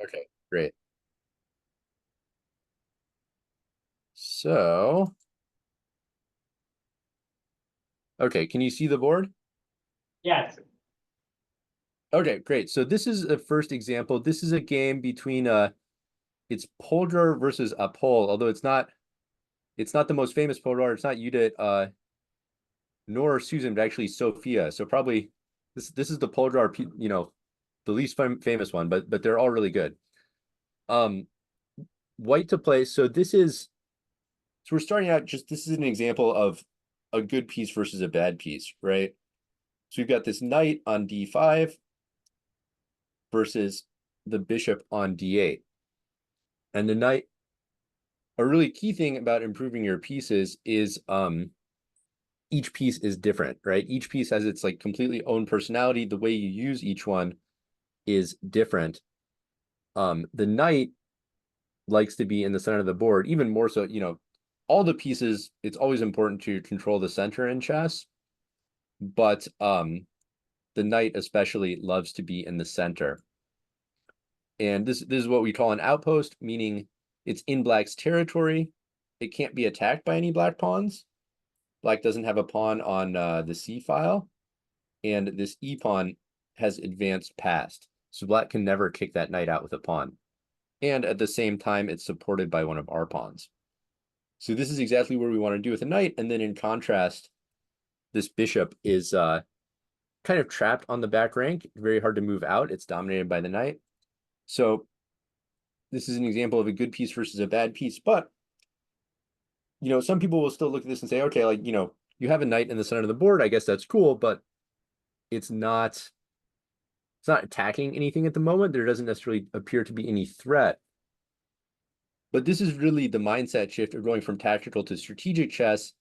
Okay, great. So, okay, can you see the board? Yes. Okay, great. So this is the first example. This is a game between it's Poldrar versus Apol, although it's not the most famous Poldrar. It's not Judith nor Susan, but actually Sophia. So probably this is the Poldrar, the least famous one, but they're all really good. Um, White to play. So we're starting out just this is an example of a good piece versus a bad piece, right? So we've got this knight on d5 versus the bishop on d8. And the knight, a really key thing about improving your pieces is each piece is different, right? Each piece has its like completely own personality. The way you use each one is different. The knight likes to be in the center of the board, even more so, all the pieces, it's always important to control the center in chess, but the knight especially loves to be in the center. And this is what we call an outpost, meaning it's in black's territory. It can't be attacked by any black pawns. Black doesn't have a pawn on the c file, and this e pawn has advanced past. So black can never kick that knight out with a pawn. And at the same time, it's supported by one of our pawns. So this is exactly what we want to do with a knight. And then in contrast, this bishop is kind of trapped on the back rank, very hard to move out. It's dominated by the knight. So this is an example of a good piece versus a bad piece. But, some people will still look at this and say, okay, like, you have a knight in the center of the board. I guess that's cool, but it's not it's not attacking anything at the moment. There doesn't necessarily appear to be any threat. But this is really the mindset shift of going from tactical to strategic chess.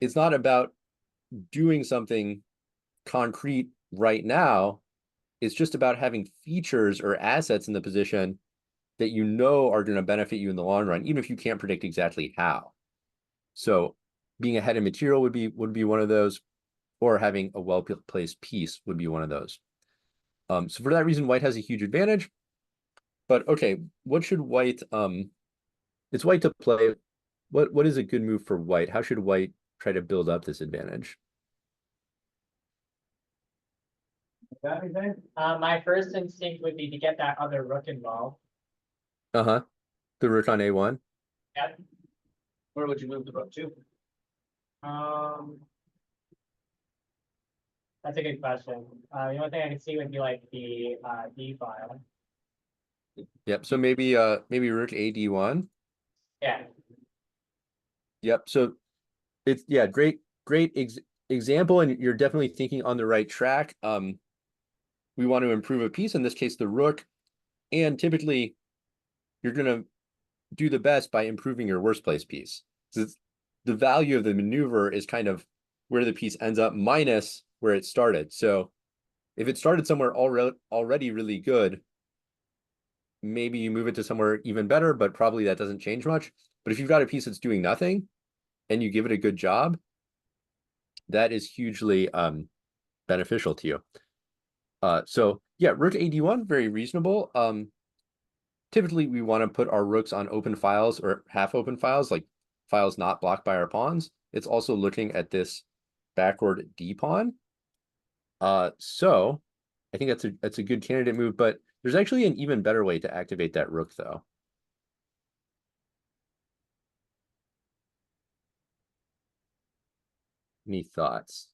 It's not about doing something concrete right now. It's just about having features or assets in the position that you know are going to benefit you in the long run, even if you can't predict exactly how. So being ahead in material would be one of those, or having a well-placed piece would be one of those. So for that reason, white has a huge advantage. But okay, what should white it's white to play. What is a good move for white? How should white try to build up this advantage? My first instinct would be to get that other rook involved. Uh-huh. The rook on a1. Yep. Where would you move the rook to? Um, that's a good question. The only thing I can see would be like the D file. Yep. So maybe rook ad1. Yeah. Yep. So it's yeah, great example, and you're definitely thinking on the right track. We want to improve a piece, in this case the rook, and typically you're going to do the best by improving your worst place piece. So the value of the maneuver is kind of where the piece ends up minus where it started. So if it started somewhere already really good, maybe you move it to somewhere even better, but probably that doesn't change much. But if you've got a piece that's doing nothing and you give it a good job, that is hugely beneficial to you. So yeah, rook ad1, very reasonable. Typically we want to put our rooks on open files or half open files, like files not blocked by our pawns. It's also looking at this backward d pawn. So I think that's a good candidate move, but there's actually an even better way to activate that rook though. Any thoughts?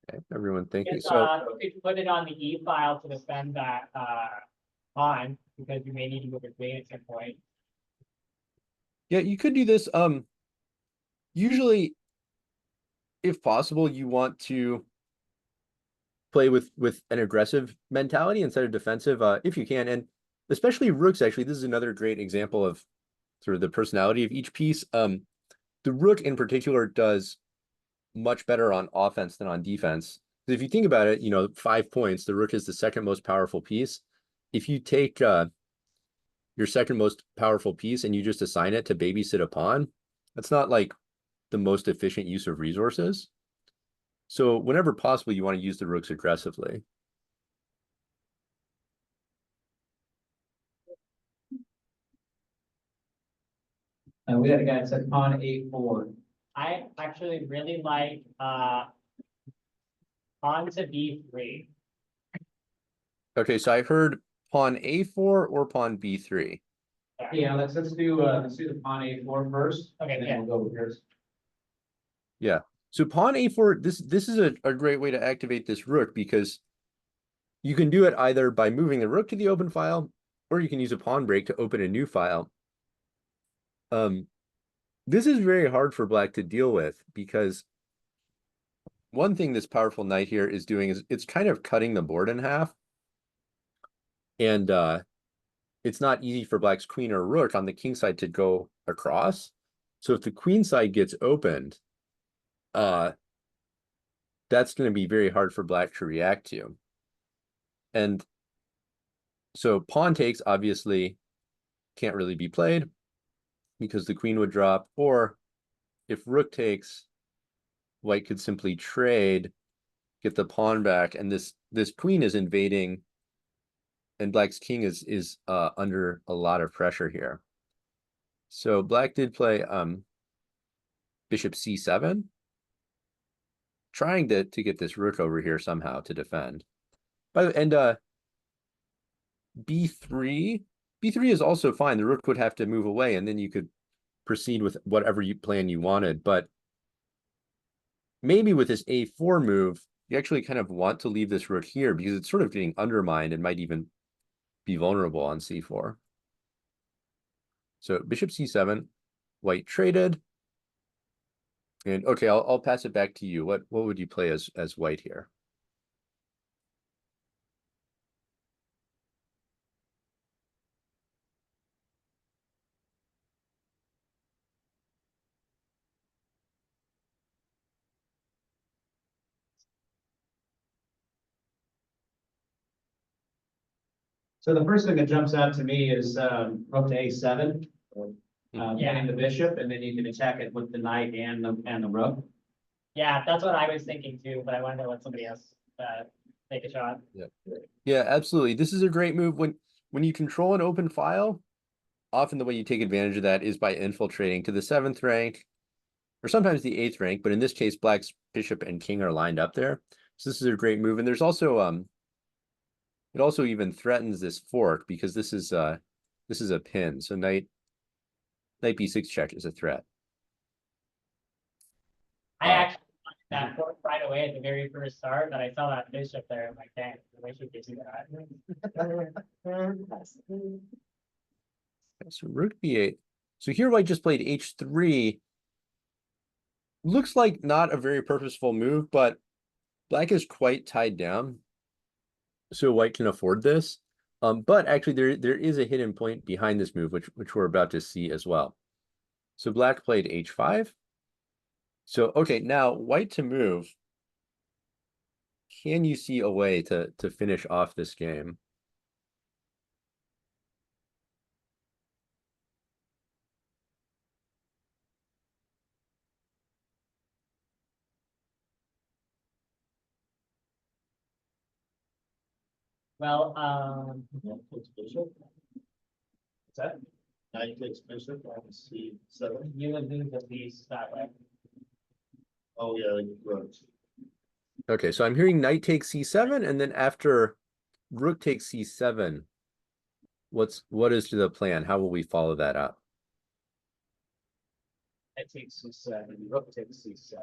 Okay, everyone thinking. Guess So we could put it on the E file to defend that pawn because you may need to move a queen at some point. yeah, you could do this. Usually, if possible, you want to play with an aggressive mentality instead of defensive, if you can. And especially rooks, actually, this is another great example of sort of the personality of each piece. The rook in particular does much better on offense than on defense. If you think about it, 5 points, the rook is the second most powerful piece. If you take your second most powerful piece and you just assign it to babysit a pawn, that's not like the most efficient use of resources. So whenever possible, you want to use the rooks aggressively. We got a guy that said pawn A4. I actually really like pawn to B3. Okay, so I heard pawn A4 or pawn B3. Yeah, let's do the pawn A4 first. Okay, and then yeah. we'll go with yours. Yeah. So pawn A4, this is a great way to activate this rook because you can do it either by moving the rook to the open file, or you can use a pawn break to open a new file. This is very hard for black to deal with because one thing this powerful knight here is doing is it's kind of cutting the board in half. And it's not easy for black's queen or rook on the king side to go across. So if the queen side gets opened, that's going to be very hard for black to react to. And so pawn takes obviously can't really be played because the queen would drop, or if rook takes, white could simply trade, get the pawn back, and this queen is invading, and black's king is under a lot of pressure here. So black did play bishop c7, trying to get this rook over here somehow to defend. And b3 is also fine. The rook would have to move away, and then you could proceed with whatever plan you wanted. But maybe with this a4 move, you actually kind of want to leave this rook here because it's sort of getting undermined and might even be vulnerable on c4. So bishop c7, white traded. And okay, I'll pass it back to you. What would you play as white here? So the first thing that jumps out to me is rook to A7, getting the bishop, and then you can attack it with the knight and the rook. Yeah, that's what I was thinking too, but I wanted to let somebody else take a shot. Yeah, absolutely. This is a great move when you control an open file. Often the way you take advantage of that is by infiltrating to the 7th rank, or sometimes the 8th rank. But in this case, black's bishop and king are lined up there, so this is a great move. And there's also it also even threatens this fork because this is a pin. So knight b6 check is a threat. I actually wanted that fork right away at the very first start, but I saw that bishop there. I'm like, dang, I wish we could do that. So rook b8. So here white just played h3. Looks like not a very purposeful move, but black is quite tied down, so white can afford this. But actually there is a hidden point behind this move, which we're about to see as well. So black played h5. So okay, now white to move. Can you see a way to finish off this game? Well, What's bishop? What's that? Knight takes bishop on C7. you would lose the piece that way. Oh yeah, rook. Okay, so I'm hearing knight takes c7, and then after rook takes c7, what is the plan? How will we follow that up? Knight takes C7. Rook takes C7.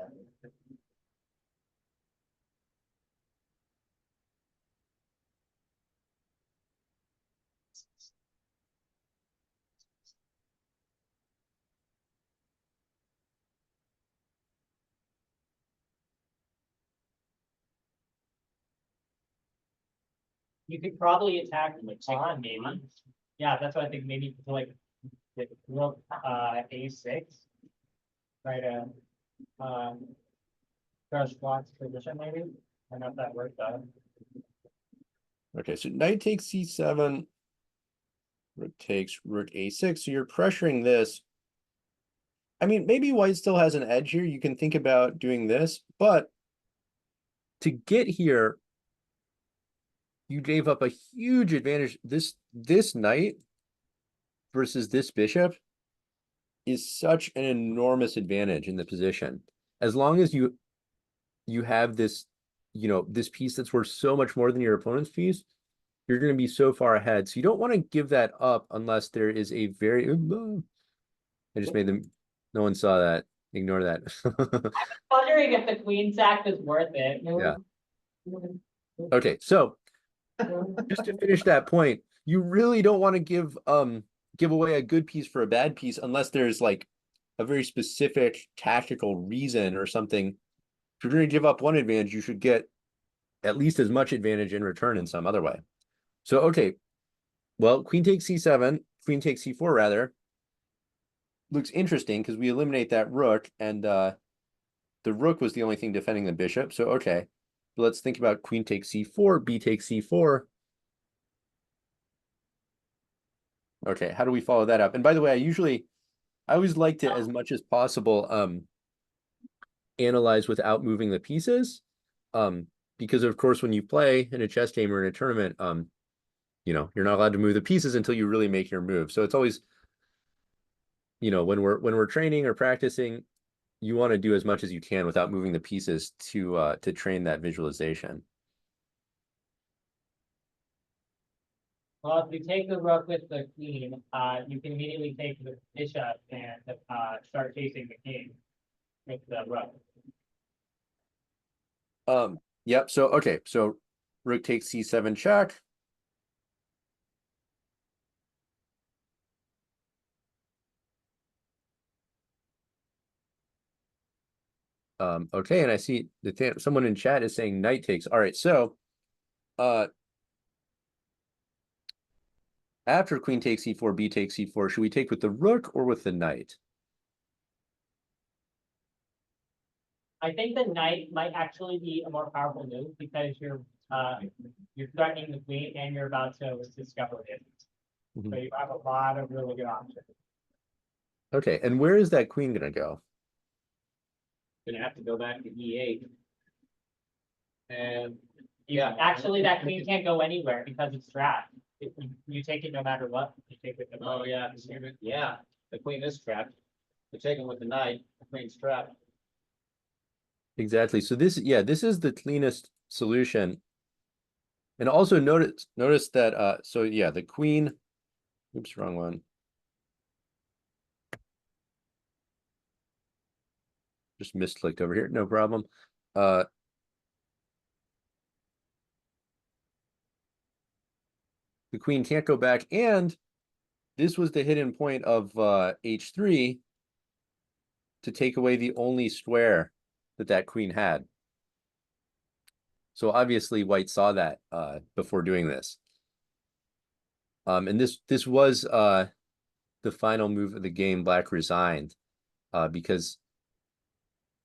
You could probably attack the pawn, maybe. Yeah, that's what I think. Maybe to like the rook a6, try to crush black's position. Maybe I don't know if that worked though. Okay, so knight takes c7. Rook takes rook a6. So you're pressuring this. I mean, maybe white still has an edge here. You can think about doing this, but to get here, you gave up a huge advantage. This knight versus this bishop is such an enormous advantage in the position. As long as you have this, this piece that's worth so much more than your opponent's piece, you're going to be so far ahead. So you don't want to give that up unless there is a very, I just made them, no one saw that. Ignore that. Wondering if the queen sack is worth it. Yeah. Okay, so just to finish that point, you really don't want to give away a good piece for a bad piece unless there's like a very specific tactical reason or something. If you're going to give up one advantage, you should get at least as much advantage in return in some other way. So, okay, well, queen takes c7, queen takes c4 rather. Looks interesting because we eliminate that rook, and the rook was the only thing defending the bishop. So, okay, let's think about queen takes c4, b takes c4. Okay, how do we follow that up? And by the way, I always like to, as much as possible, analyze without moving the pieces. Because of course, when you play in a chess game or in a tournament, you're not allowed to move the pieces until you really make your move. So it's always, when we're training or practicing, you want to do as much as you can without moving the pieces to train that visualization. Well, if you take the rook with the queen, you can immediately take the bishop and start chasing the king with the rook. Yep. So okay. So rook takes c7 check. Okay, and I see that someone in chat is saying knight takes. All right, so after queen takes e4, b takes e4, should we take with the rook or with the knight? I think the knight might actually be a more powerful move because you're threatening the queen and you're about to discover it. So you have a lot of really good options. Okay, and where is that queen gonna go? Gonna have to go back to e8. And Actually, that queen can't go anywhere because it's trapped. You take it no matter what. You take it. Oh yeah, yeah. The queen is trapped. We're taking with the knight. The queen's trapped. Exactly. So this is the cleanest solution. And also notice that so yeah, the queen, oops, wrong one. Just misclicked over here, no problem. The queen can't go back, and this was the hidden point of h3 to take away the only square that queen had. So obviously white saw that before doing this. And this was the final move of the game. Black resigned because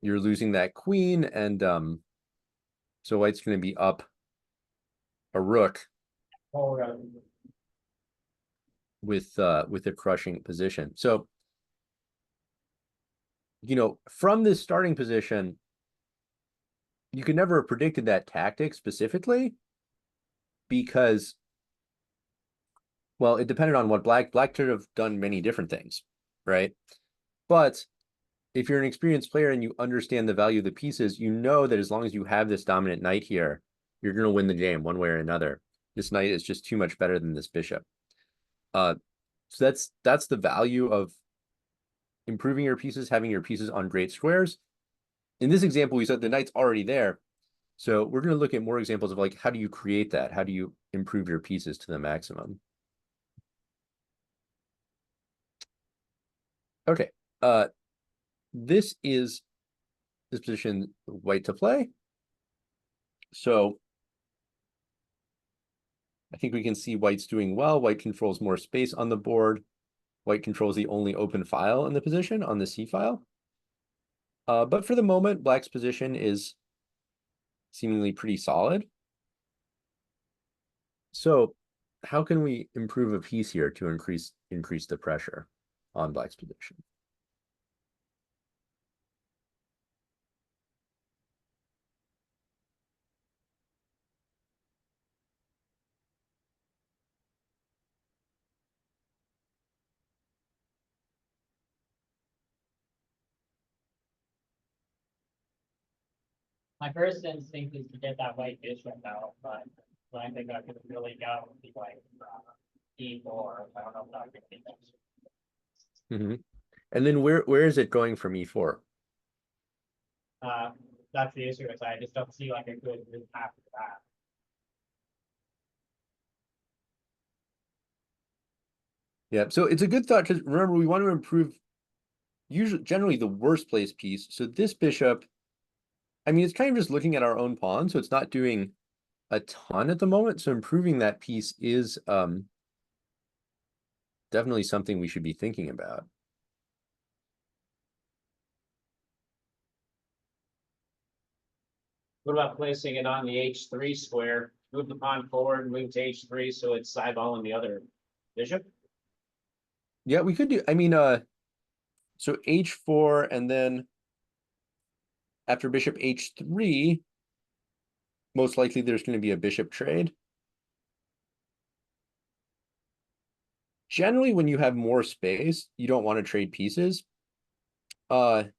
you're losing that queen, and so white's going to be up a rook with a crushing position. So from this starting position, you could never have predicted that tactic specifically because, well, it depended on what black could have done many different things, right? But if you're an experienced player and you understand the value of the pieces, you know that as long as you have this dominant knight here, you're going to win the game one way or another. This knight is just too much better than this bishop. So that's the value of improving your pieces, having your pieces on great squares. In this example, we said the knight's already there. So we're going to look at more examples of like, how do you create that? How do you improve your pieces to the maximum? Okay. This is this position white to play. So I think we can see white's doing well. White controls more space on the board. White controls the only open file in the position on the C file. But for the moment, black's position is seemingly pretty solid. So how can we improve a piece here to increase the pressure on black's position? My first instinct is to get that white bishop out, but what I think I could really go would be like E4. I don't know if that could be And then where is it going from E4? That's the issue, is I just don't see like a good move after that. Yeah, so it's a good thought because remember we want to improve generally the worst place piece. So this bishop, I mean, it's kind of just looking at our own pawn, so it's not doing a ton at the moment. So improving that piece is definitely something we should be thinking about. What about placing it on the H3 square? Move the pawn forward, move to H3, so it's sideballing the other bishop? Yeah, we could do, I mean, so H4 and then after bishop H3, most likely there's going to be a bishop trade. Generally, when you have more space, you don't want to trade pieces. In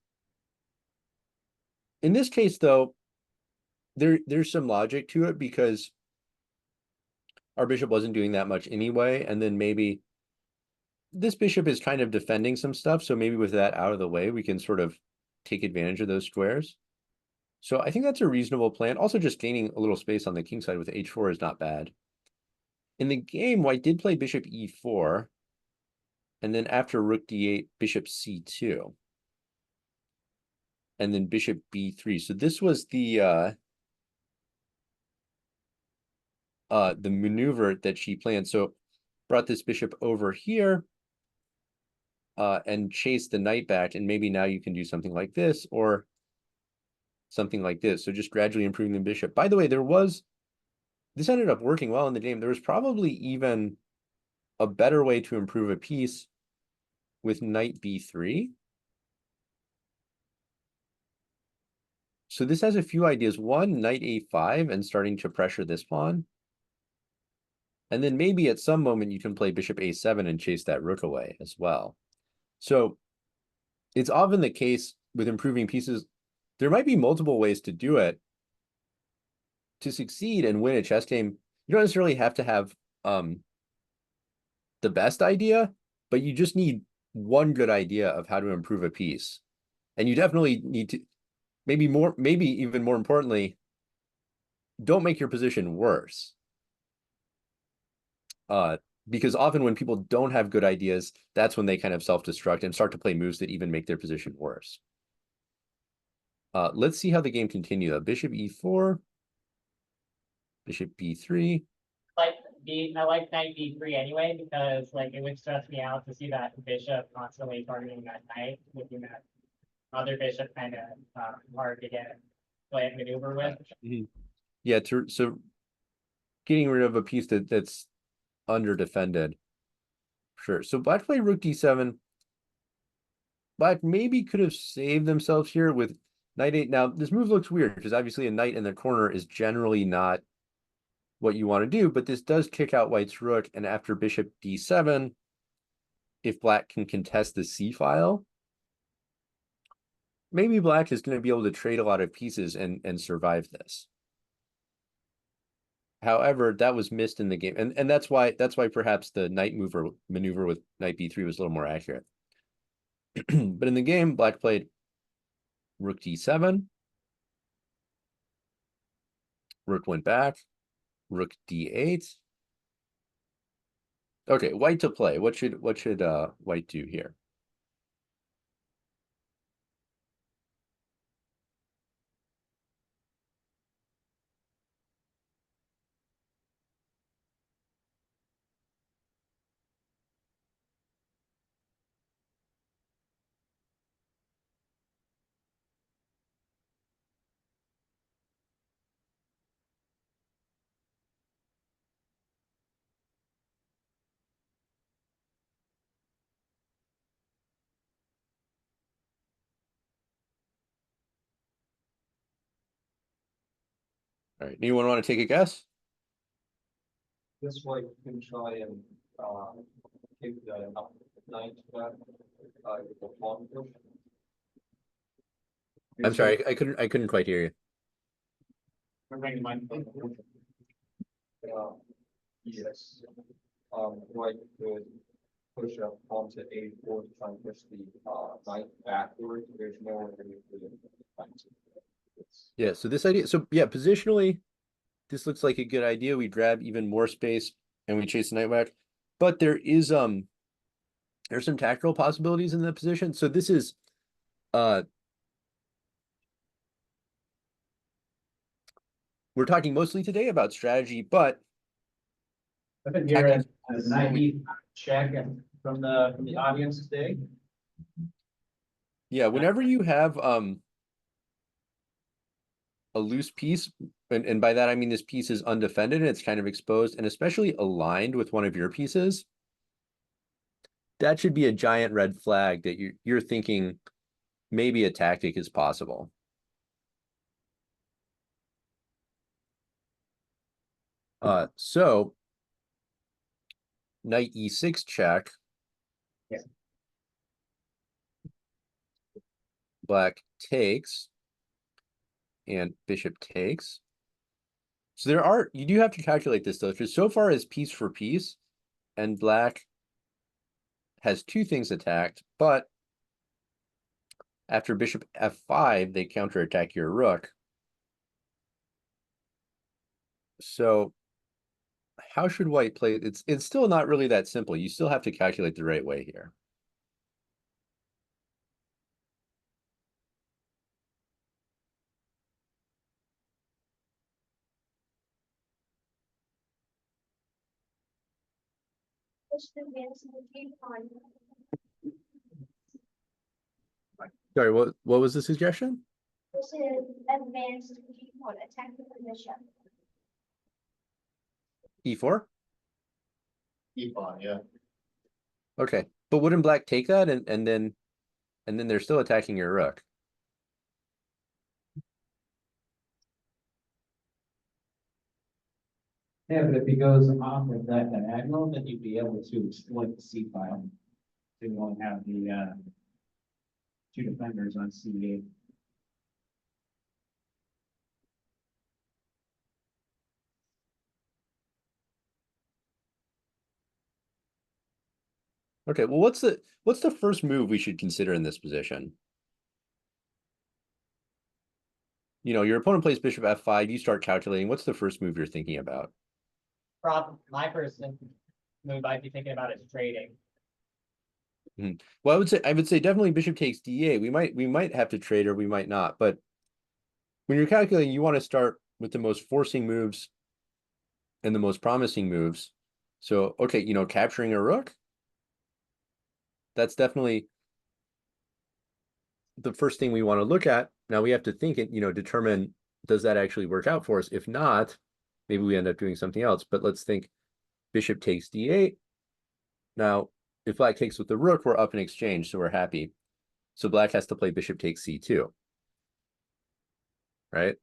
this case, though, there's some logic to it because our bishop wasn't doing that much anyway, and then maybe this bishop is kind of defending some stuff, so maybe with that out of the way, we can sort of take advantage of those squares. So I think that's a reasonable plan. Also, just gaining a little space on the king side with H4 is not bad. In the game, white did play bishop E4, and then after rook D8, bishop C2. And then bishop B3. So this was the maneuver that she planned. So brought this bishop over here and chased the knight back. And maybe now you can do something like this or something like this. So just gradually improving the bishop. By the way, this ended up working well in the game. There was probably even a better way to improve a piece with knight B3. So this has a few ideas. One, knight A5 and starting to pressure this pawn. And then maybe at some moment you can play bishop A7 and chase that rook away as well. So it's often the case with improving pieces, there might be multiple ways to do it. To succeed and win a chess game, you don't necessarily have to have the best idea, but you just need one good idea of how to improve a piece. And you definitely need to, maybe even more importantly, don't make your position worse. Because often when people don't have good ideas, that's when they kind of self-destruct and start to play moves that even make their position worse. Let's see how the game continues. Bishop E4, bishop B3. I like knight B3 anyway, because like it would stress me out to see that bishop constantly targeting that knight, making that other bishop kind of hard to get play maneuver with. Yeah, so getting rid of a piece that's under defended. Sure. So black played rook D7. Black maybe could have saved themselves here with knight 8. Now, this move looks weird because obviously a knight in the corner is generally not what you want to do, but this does kick out white's rook. And after bishop D7, if black can contest the C file, maybe black is going to be able to trade a lot of pieces and survive this. However, that was missed in the game. And that's why perhaps the knight maneuver with knight B3 was a little more accurate. But in the game, black played rook D7. Rook went back. Rook D8. Okay, white to play. What should white do here? All right, anyone want to take a guess? This way you can try and, take the up knight back, with the pawn push. I'm sorry, I couldn't quite hear you. Yes. White could push up onto A4 to try and push the, knight backward. There's no way to do it. Yeah, so this idea, so yeah, positionally, this looks like a good idea. We grab even more space and we chase the knight back. But there's some tactical possibilities in the position. So this is we're talking mostly today about strategy, but I've been hearing a knight check from the audience today. yeah, whenever you have a loose piece, and by that I mean this piece is undefended and it's kind of exposed, and especially aligned with one of your pieces, that should be a giant red flag that you're thinking maybe a tactic is possible. So knight e6 check. Yeah. Black takes and bishop takes. So you do have to calculate this though, because so far as piece for piece, and black has two things attacked, but after bishop f5, they counterattack your rook. So how should white play? It's still not really that simple. You still have to calculate the right way here. Sorry, what was the suggestion? This is advanced g-pawn, attack the bishop. E4? E5, yeah. Okay. But wouldn't black take that and then they're still attacking your rook? Yeah, but if he goes off of that diagonal, then you'd be able to exploit the C file. So you won't have the two defenders on C8. Okay, well, what's the first move we should consider in this position? You know, your opponent plays bishop f5, you start calculating. What's the first move you're thinking about? My first move I'd be thinking about is trading. Well, I would say definitely bishop takes d8. We might have to trade or we might not, but when you're calculating, you want to start with the most forcing moves and the most promising moves. So, okay, you know, capturing a rook, that's definitely the first thing we want to look at. Now we have to think and, you know, determine, does that actually work out for us? If not, maybe we end up doing something else. But let's think bishop takes d8. Now, if black takes with the rook, we're up in exchange, so we're happy. So black has to play bishop takes c2, right?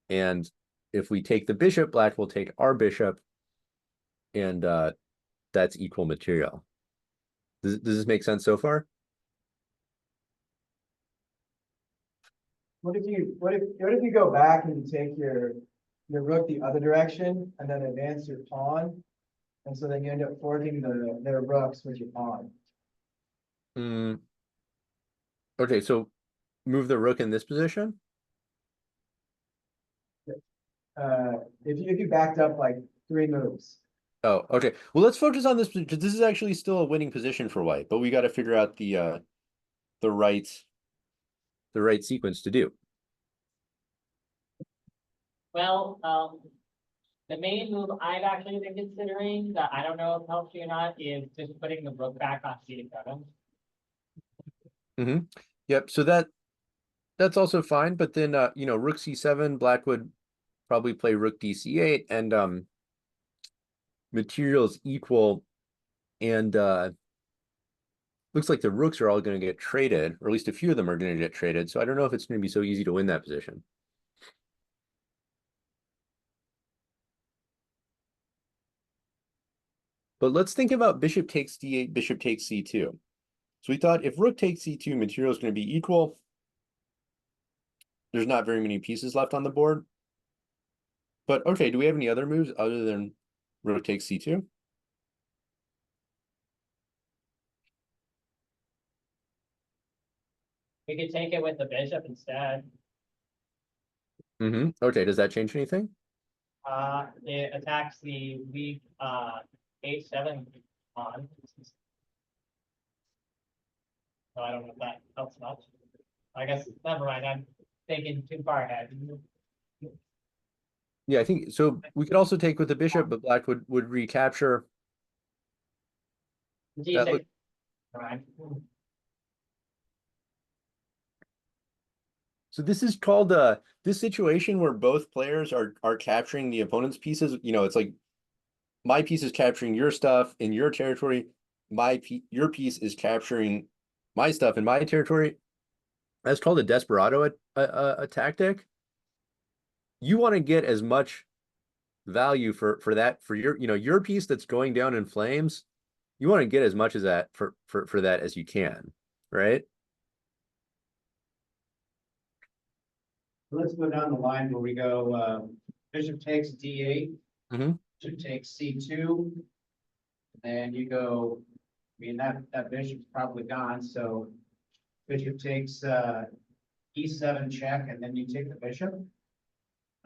And if we take the bishop, black will take our bishop, and that's equal material. Does this make sense so far? What if you go back and you take your rook the other direction and then advance your pawn, and so then you end up forging their rooks with your pawn. Okay, so move the rook in this position. If you backed up like 3 moves. Oh, okay. Well, let's focus on this because this is actually still a winning position for white, but we got to figure out the right sequence to do. Well, the main move I've actually been considering that I don't know if it helps you or not is just putting the rook back on c7. Yep. So that's also fine, but then you know, rook c7, black would probably play rook dc8, and materials equal, and looks like the rooks are all going to get traded, or at least a few of them are going to get traded. So I don't know if it's going to be so easy to win that position. But let's think about bishop takes d8, bishop takes c2. So we thought if rook takes c2, material is going to be equal. There's not very many pieces left on the board. But okay, do we have any other moves other than rook takes c2? We could take it with the bishop instead. Okay, does that change anything? It attacks the weak, a7 pawn. So I don't know if that helps much. I guess, never mind, I'm thinking too far ahead. Yeah, I think so. We could also take with the bishop, but black would recapture. That G6. look, Right. so this is called this situation where both players are capturing the opponent's pieces. You know, it's like my piece is capturing your stuff in your territory. Your piece is capturing my stuff in my territory. That's called a desperado a tactic. You want to get as much value for that for your piece that's going down in flames. You want to get as much as that for that as you can, right? Let's go down the line where we go, bishop takes d8. Mhm. Bishop takes c2. And you go, I mean, that bishop's probably gone, so bishop takes, e7 check, and then you take the bishop.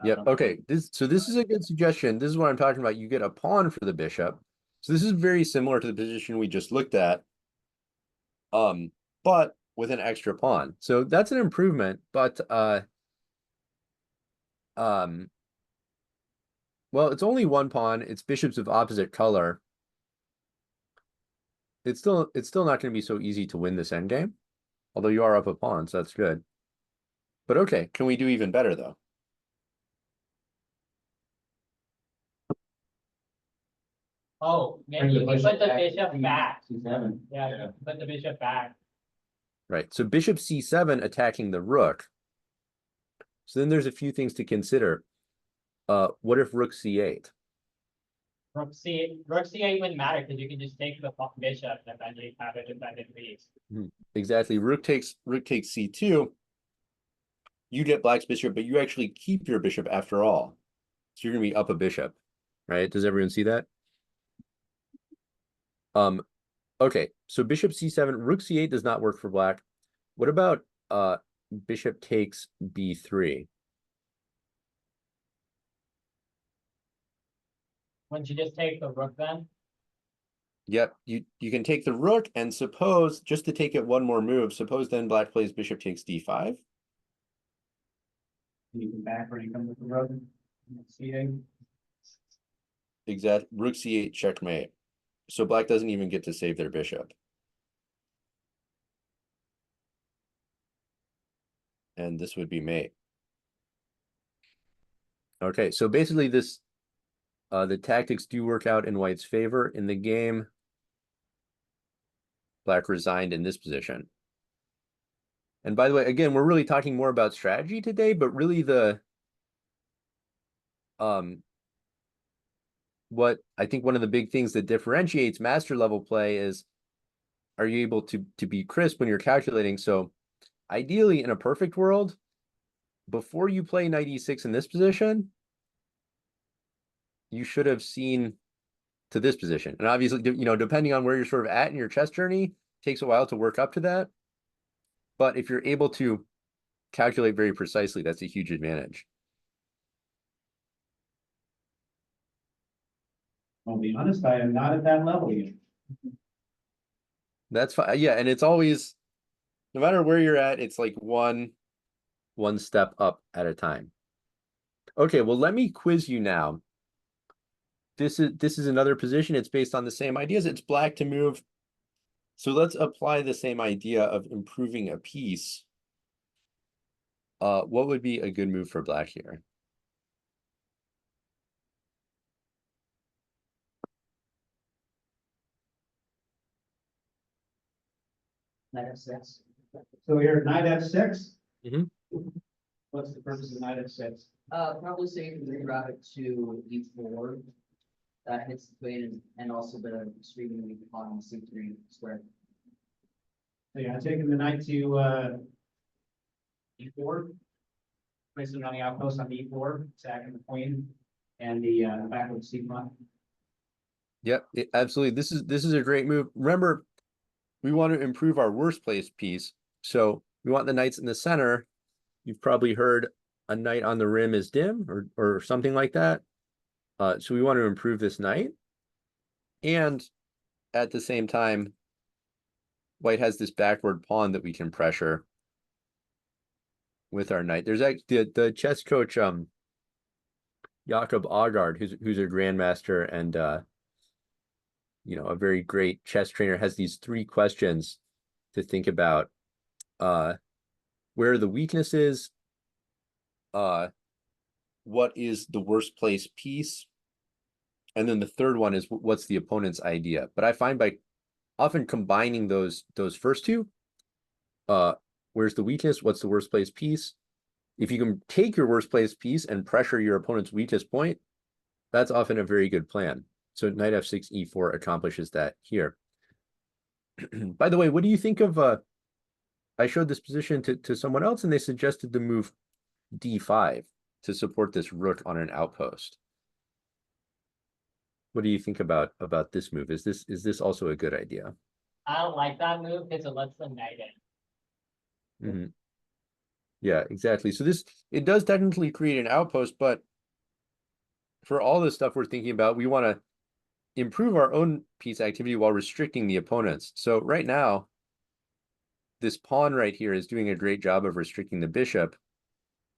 Yep. Okay. This is a good suggestion. This is what I'm talking about. You get a pawn for the bishop. So this is very similar to the position we just looked at. But with an extra pawn. So that's an improvement, but well, it's only one pawn. It's bishops of opposite color. It's still not going to be so easy to win this endgame. Although you are up a pawn, so that's good. But okay, can we do even better though? Oh, maybe Bring you can put the back bishop to back. c7. Yeah, you can put the bishop back. Right. So bishop c7 attacking the rook. So then there's a few things to consider. What if rook c8? Rook C8 wouldn't matter because you can just take the bishop and then you have a defended piece. Exactly. Rook takes c2. You get black's bishop, but you actually keep your bishop after all. So you're gonna be up a bishop, right? Does everyone see that? Okay, so bishop c7, rook c8 does not work for black. What about bishop takes b3? Wouldn't you just take the rook then? Yep, you can take the rook, and suppose, just to take it one more move, suppose then black plays bishop takes d5. You can back where you come with the rook. c8. Exact, rook c8 checkmate. So black doesn't even get to save their bishop. And this would be mate. Okay, so basically this, the tactics do work out in white's favor in the game. Black resigned in this position. And by the way, again, we're really talking more about strategy today, but really what I think one of the big things that differentiates master level play is, are you able to be crisp when you're calculating? So ideally in a perfect world, before you play knight e6 in this position, you should have seen to this position. And obviously, depending on where you're sort of at in your chess journey, takes a while to work up to that. But if you're able to calculate very precisely, that's a huge advantage. I'll be honest, I am not at that level yet. That's fine. Yeah, and it's always, no matter where you're at, it's like one step up at a time. Okay, well, let me quiz you now. This is another position. It's based on the same ideas. It's black to move. So let's apply the same idea of improving a piece. What would be a good move for black here? Knight f6. So we're at knight f6? Mhm. What's the purpose of knight f6? Probably say you can reroute it to e4. that hits the queen and also the streaming on C3 square. So yeah, taking the knight to, E4. Placing on the outpost on E4, attacking the queen and the, backward C front. Yep, absolutely. This is a great move. Remember, we want to improve our worst placed piece. So we want the knights in the center. You've probably heard a knight on the rim is dim or something like that. So we want to improve this knight. And at the same time, white has this backward pawn that we can pressure with our knight. There's actually the chess coach Jakob Aagaard, who's a grandmaster and a very great chess trainer, has these 3 questions to think about. Where are the weaknesses? What is the worst place piece? And then the third one is what's the opponent's idea? But I find by often combining those first two, where's the weakness? What's the worst place piece? If you can take your worst place piece and pressure your opponent's weakest point, that's often a very good plan. So knight f6, e4 accomplishes that here. By the way, what do you think of, I showed this position to someone else and they suggested the move d5 to support this rook on an outpost. What do you think about this move? Is this also a good idea? I don't like that move because it lets the knight in. Mm-hmm. Yeah, exactly. So it does technically create an outpost, but for all the stuff we're thinking about, we want to improve our own piece activity while restricting the opponent's. So right now, this pawn right here is doing a great job of restricting the bishop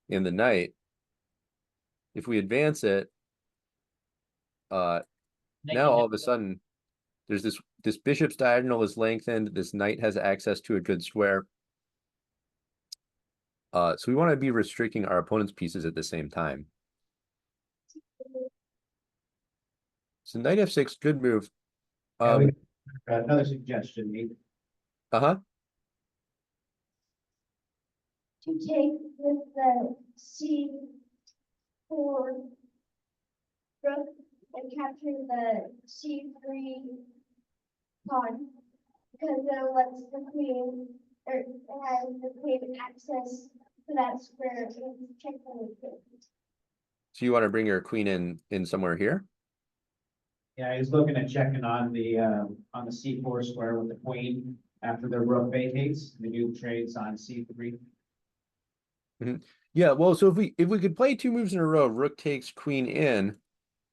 and the knight. If we advance it, now all of a sudden, there's this bishop's diagonal is lengthened. This knight has access to a good square. So we want to be restricting our opponent's pieces at the same time. So knight f6, good move. Another suggestion, Nate. Uh-huh. To take with the C4 rook and capture the C3 pawn, because it lets the queen, or it has the queen access to that square and check the queen. So you want to bring your queen in somewhere here? Yeah, he's looking at checking on the C4 square with the queen after the rook vacates. The new trades on C3. Yeah, well, so if we could play 2 moves in a row, rook takes queen in,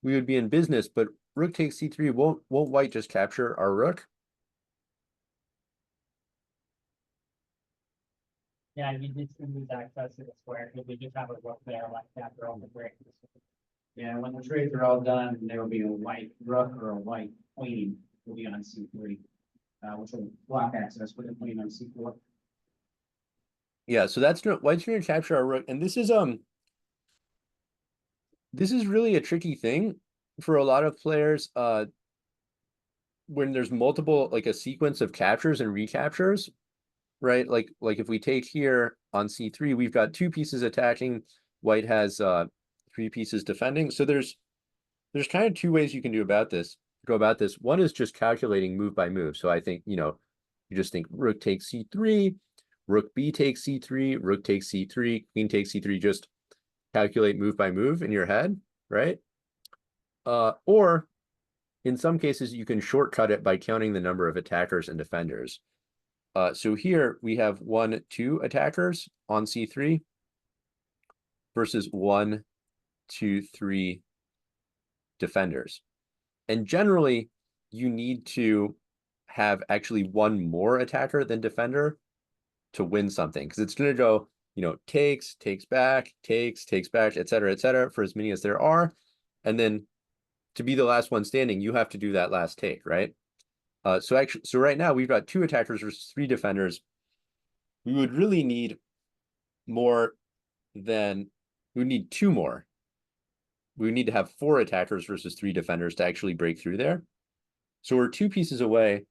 we would be in business, but rook takes c3, won't white just capture our rook? Yeah, you just lose access to the square because we just have a rook there like that. They're on the break. Yeah, when the trades are all done, there will be a white rook or a white queen will be on C3, which will block access with the queen on C4. Yeah, so that's white's going to capture our rook, and this is really a tricky thing for a lot of players. When there's multiple, like a sequence of captures and recaptures, right? Like if we take here on c3, we've got 2 pieces attacking. White has 3 pieces defending. So there's kind of 2 ways you can go about this. One is just calculating move by move. So I think, you just think rook takes c3, rook b takes c3, rook takes c3, queen takes c3, just calculate move by move in your head, right? Or in some cases, you can shortcut it by counting the number of attackers and defenders. So here we have 1, 2 attackers on c3 versus 1, 2, 3 defenders. And generally, you need to have actually 1 more attacker than defender to win something, because it's going to go, takes back, takes back, et cetera, for as many as there are. And then to be the last one standing, you have to do that last take, right? So right now we've got 2 attackers versus 3 defenders. We would really need more than, we would need 2 more. We would need to have 4 attackers versus 3 defenders to actually break through there. So we're 2 pieces away.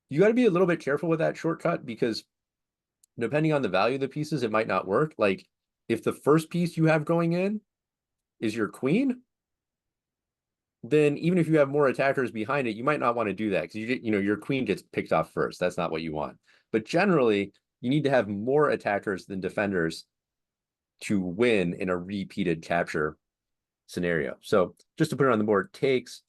You got to be a little bit careful with that shortcut, because depending on the value of the pieces, it might not work. Like if the first piece you have going in is your queen, then even if you have more attackers behind it, you might not want to do that because your queen gets picked off first. That's not what you want. But generally, you need to have more attackers than defenders to win in a repeated capture scenario. So just to put it on the board, takes.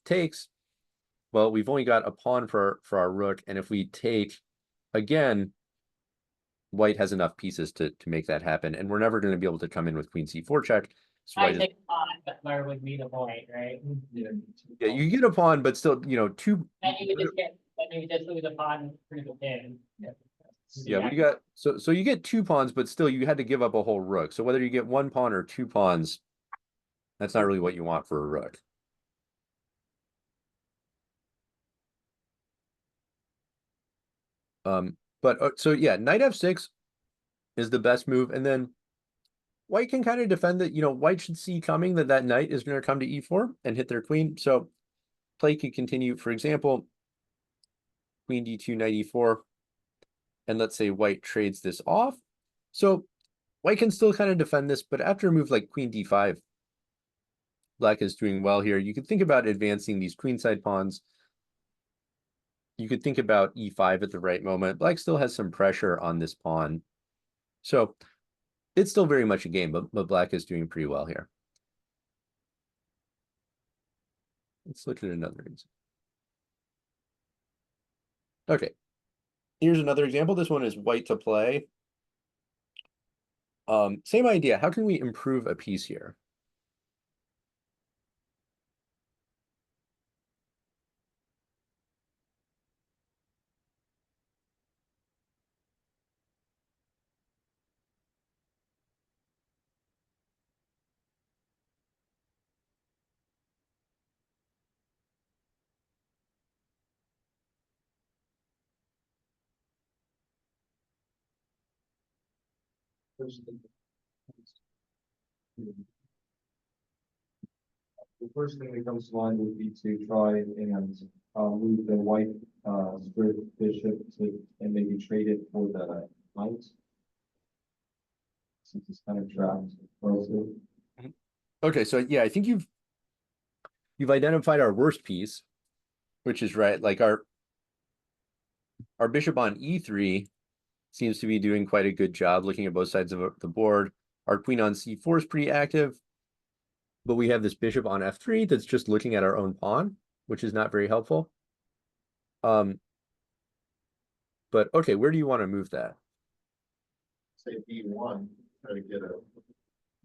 Well, we've only got a pawn for our rook, and if we take again, white has enough pieces to make that happen, and we're never going to be able to come in with queen c4 check. So I take on, but where would be the point, right? yeah, you get a pawn, but still, two. Then you would just get, then you would just lose a pawn through the pin. Yeah, we got so you get 2 pawns, but still you had to give up a whole rook. So whether you get 1 pawn or 2 pawns, that's not really what you want for a rook. But so yeah, knight f6 is the best move, and then white can kind of defend that. White should see coming that knight is going to come to e4 and hit their queen. So play could continue. For example, queen d2, knight e4, and let's say white trades this off. So white can still kind of defend this, but after a move like queen d5, black is doing well here. You could think about advancing these queenside pawns. You could think about e5 at the right moment. Black still has some pressure on this pawn. So it's still very much a game, but black is doing pretty well here. Let's look at another example. Okay, here's another example. This one is white to play. Same idea. How can we improve a piece here? The first thing that comes to mind would be to try and move the white square bishop and maybe trade it for the knight. Since it's kind of trapped. Also. Okay, so yeah, I think you've identified our worst piece, which is right. Like our bishop on e3 seems to be doing quite a good job looking at both sides of the board. Our queen on c4 is pretty active, but we have this bishop on f3 that's just looking at our own pawn, which is not very helpful. But okay, where do you want to move that? Say B1, try to get a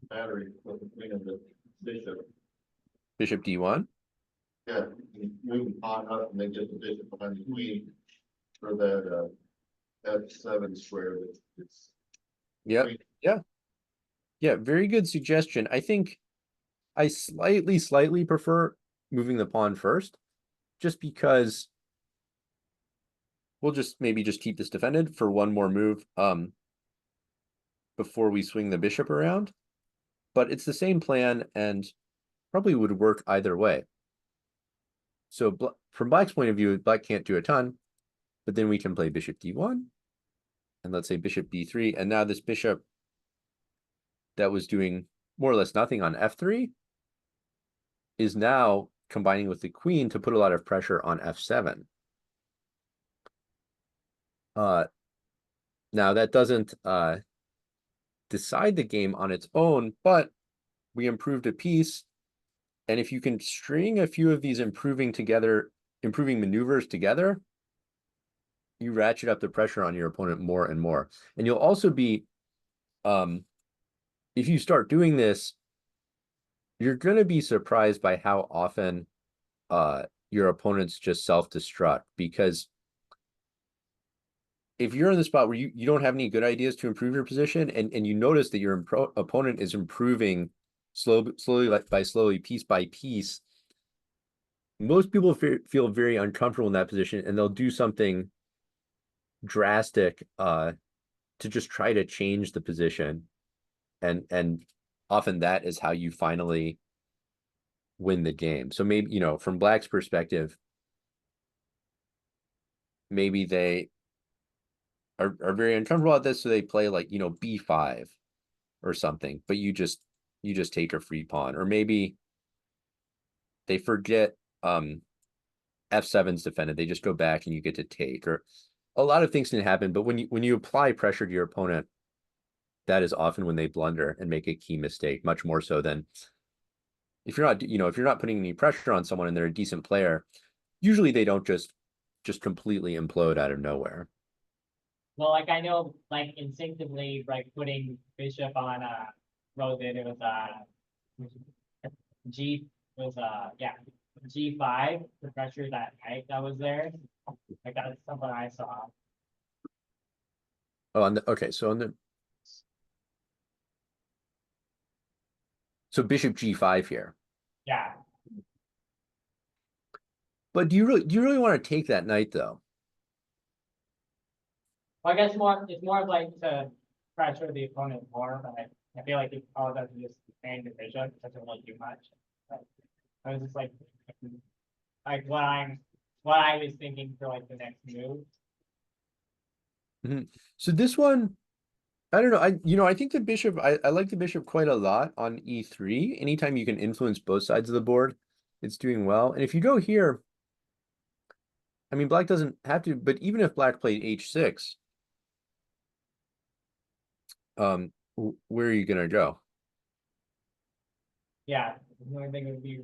battery with the queen of the bishop. Bishop d1? Yeah, you move the pawn up and then get the bishop behind the queen for that F7 square. It's Yeah, yeah. Yeah, very good suggestion. I think I slightly prefer moving the pawn first, just because we'll maybe just keep this defended for one more move before we swing the bishop around. But it's the same plan and probably would work either way. So from black's point of view, black can't do a ton, but then we can play bishop d1, and let's say bishop d3, and now this bishop that was doing more or less nothing on f3 is now combining with the queen to put a lot of pressure on f7. Now that doesn't decide the game on its own, but we improved a piece. And if you can string a few of these improving maneuvers together, you ratchet up the pressure on your opponent more and more. And you'll also be, if you start doing this, you're going to be surprised by how often your opponents just self-destruct, because if you're in the spot where you don't have any good ideas to improve your position, and you notice that your opponent is improving slowly, piece by piece, most people feel very uncomfortable in that position, and they'll do something drastic to just try to change the position, and often that is how you finally win the game. So maybe, from black's perspective, maybe they are very uncomfortable at this, so they play like b5 or something, but you just take a free pawn. Or maybe they forget F7's defended. They just go back and you get to take, or a lot of things can happen. But when you apply pressure to your opponent, that is often when they blunder and make a key mistake, much more so than if you're not, if you're not putting any pressure on someone and they're a decent player, usually they don't just completely implode out of nowhere. Well, like I know, like instinctively, like putting bishop on what was it? It was G was yeah, G5 to pressure that knight that was there. Like that's something I saw. Oh, okay, so bishop G5 here. Yeah. But do you really want to take that knight though? Well, I guess it's more of like to pressure the opponent more, but I feel like it all does is just defend the bishop, it doesn't really do much. But I was just like what I was thinking for like the next move. So this one, I don't know. I think the bishop, I like the bishop quite a lot on E3. Anytime you can influence both sides of the board, it's doing well. And if you go here, I mean, black doesn't have to, but even if black played H6, where are you gonna go? Yeah, the only thing we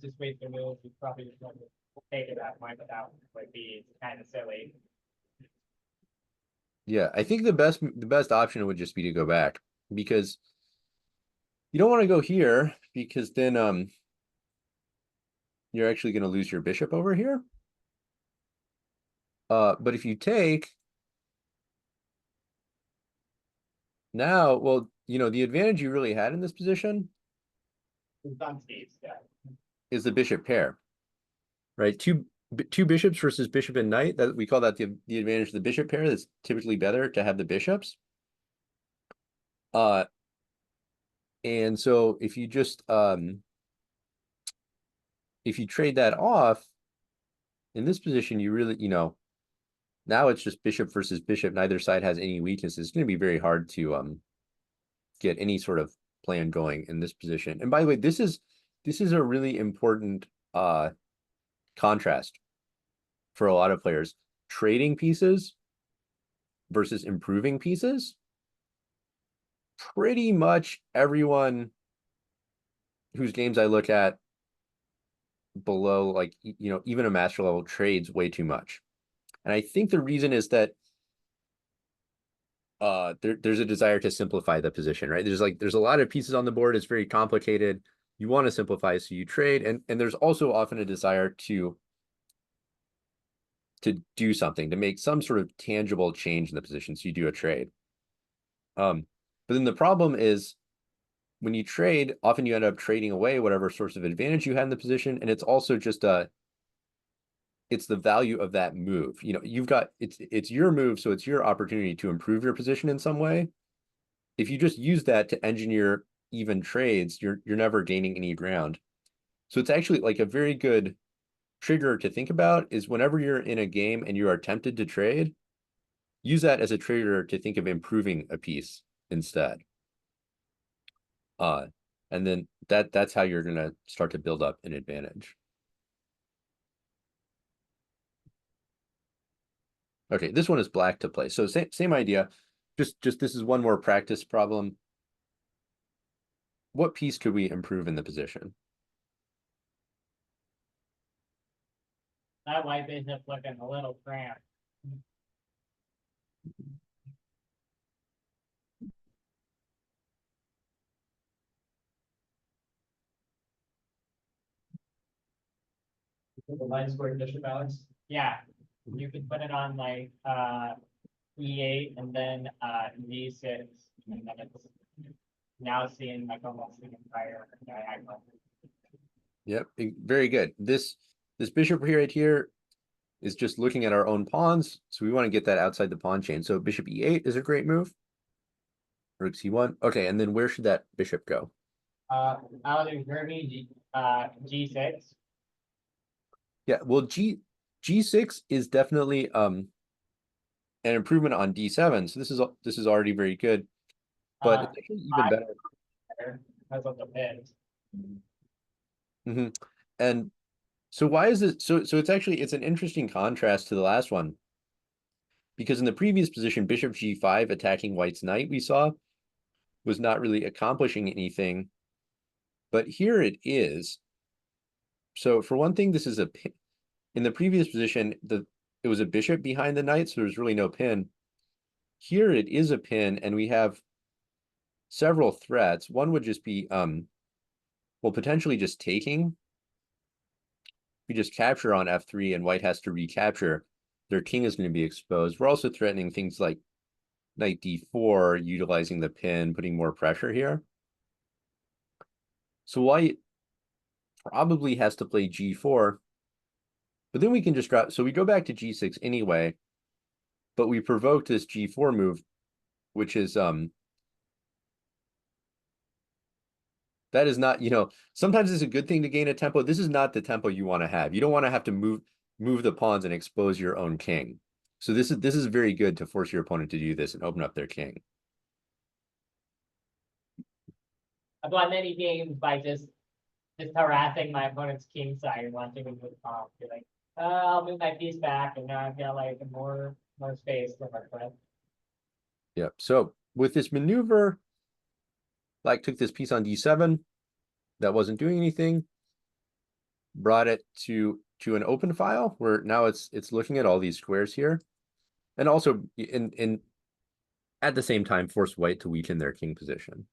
just wait the move, we probably just want to take it that point, but that would be kind of silly. Yeah, I think the best option would just be to go back, because you don't want to go here, because then you're actually going to lose your bishop over here. But if you take now, well, the advantage you really had in this position is the bishop pair, right? Two bishops versus bishop and knight. That we call that the advantage of the bishop pair. That's typically better to have the bishops. And so if you just if you trade that off in this position, you really, now it's just bishop versus bishop. Neither side has any weaknesses. It's going to be very hard to get any sort of plan going in this position. And by the way, this is a really important contrast for a lot of players. Trading pieces versus improving pieces. Pretty much everyone whose games I look at below, like, even a master level, trades way too much. And I think the reason is that there's a desire to simplify the position, right? There's a lot of pieces on the board. It's very complicated. You want to simplify, so you trade. And there's also often a desire to do something, to make some sort of tangible change in the position. So you do a trade. But then the problem is when you trade, often you end up trading away whatever source of advantage you had in the position. And it's also just it's the value of that move. You've got, it's your move, so it's your opportunity to improve your position in some way. If you just use that to engineer even trades, you're never gaining any ground. So it's actually like a very good trigger to think about is whenever you're in a game and you are tempted to trade, use that as a trigger to think of improving a piece instead. And then that's how you're gonna start to build up an advantage. Okay, this one is black to play. So same idea. Just this is one more practice problem. What piece could we improve in the position? That white bishop looking a little cramped. The line square bishop, Alex. Yeah, you could put it on like E8 and then D6, and then it's now seeing like almost the entire diagonal. Yep, very good. This bishop here right here is just looking at our own pawns, so we want to get that outside the pawn chain. So bishop E8 is a great move. Rook C1. Okay, and then where should that bishop go? Out of G6. Yeah, well, G6 is definitely an improvement on D7. So this is already very good, but it's actually even better. That's what the pin. Mm-hmm. And so why is it so it's actually it's an interesting contrast to the last one. Because in the previous position, bishop g5 attacking white's knight we saw was not really accomplishing anything. But here it is. So for one thing, this is a pin. In the previous position, it was a bishop behind the knight, so there's really no pin. Here it is a pin, and we have several threats. One would just be well, potentially just taking. We just capture on f3 and white has to recapture. Their king is going to be exposed. We're also threatening things like knight d4, utilizing the pin, putting more pressure here. So white probably has to play g4, but then we can just drop. So we go back to g6 anyway, but we provoked this g4 move, which is that is not, sometimes it's a good thing to gain a tempo. This is not the tempo you want to have. You don't want to have to move the pawns and expose your own king. So this is very good to force your opponent to do this and open up their king. I've won many games by just harassing my opponent's king side and watching him move off. Be like, I'll move my piece back, and now I've got like more space to work with. Yeah. So with this maneuver, Black took this piece on d7. That wasn't doing anything. Brought it to an open file where now it's looking at all these squares here, and also in at the same time force white to weaken their king position.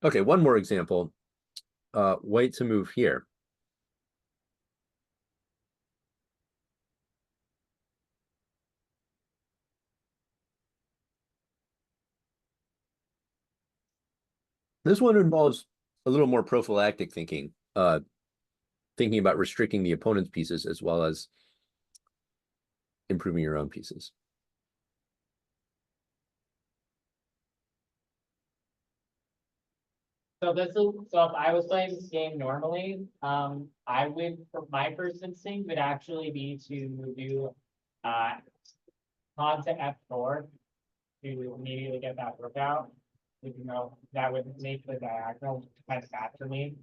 Okay, one more example. White to move here. This one involves a little more prophylactic thinking, thinking about restricting the opponent's pieces as well as improving your own pieces. So so if I was playing this game normally, I would, for my first instinct would actually be to do pawn to f4 to immediately get that rook out. Even though that would make the diagonal kind of bad for me.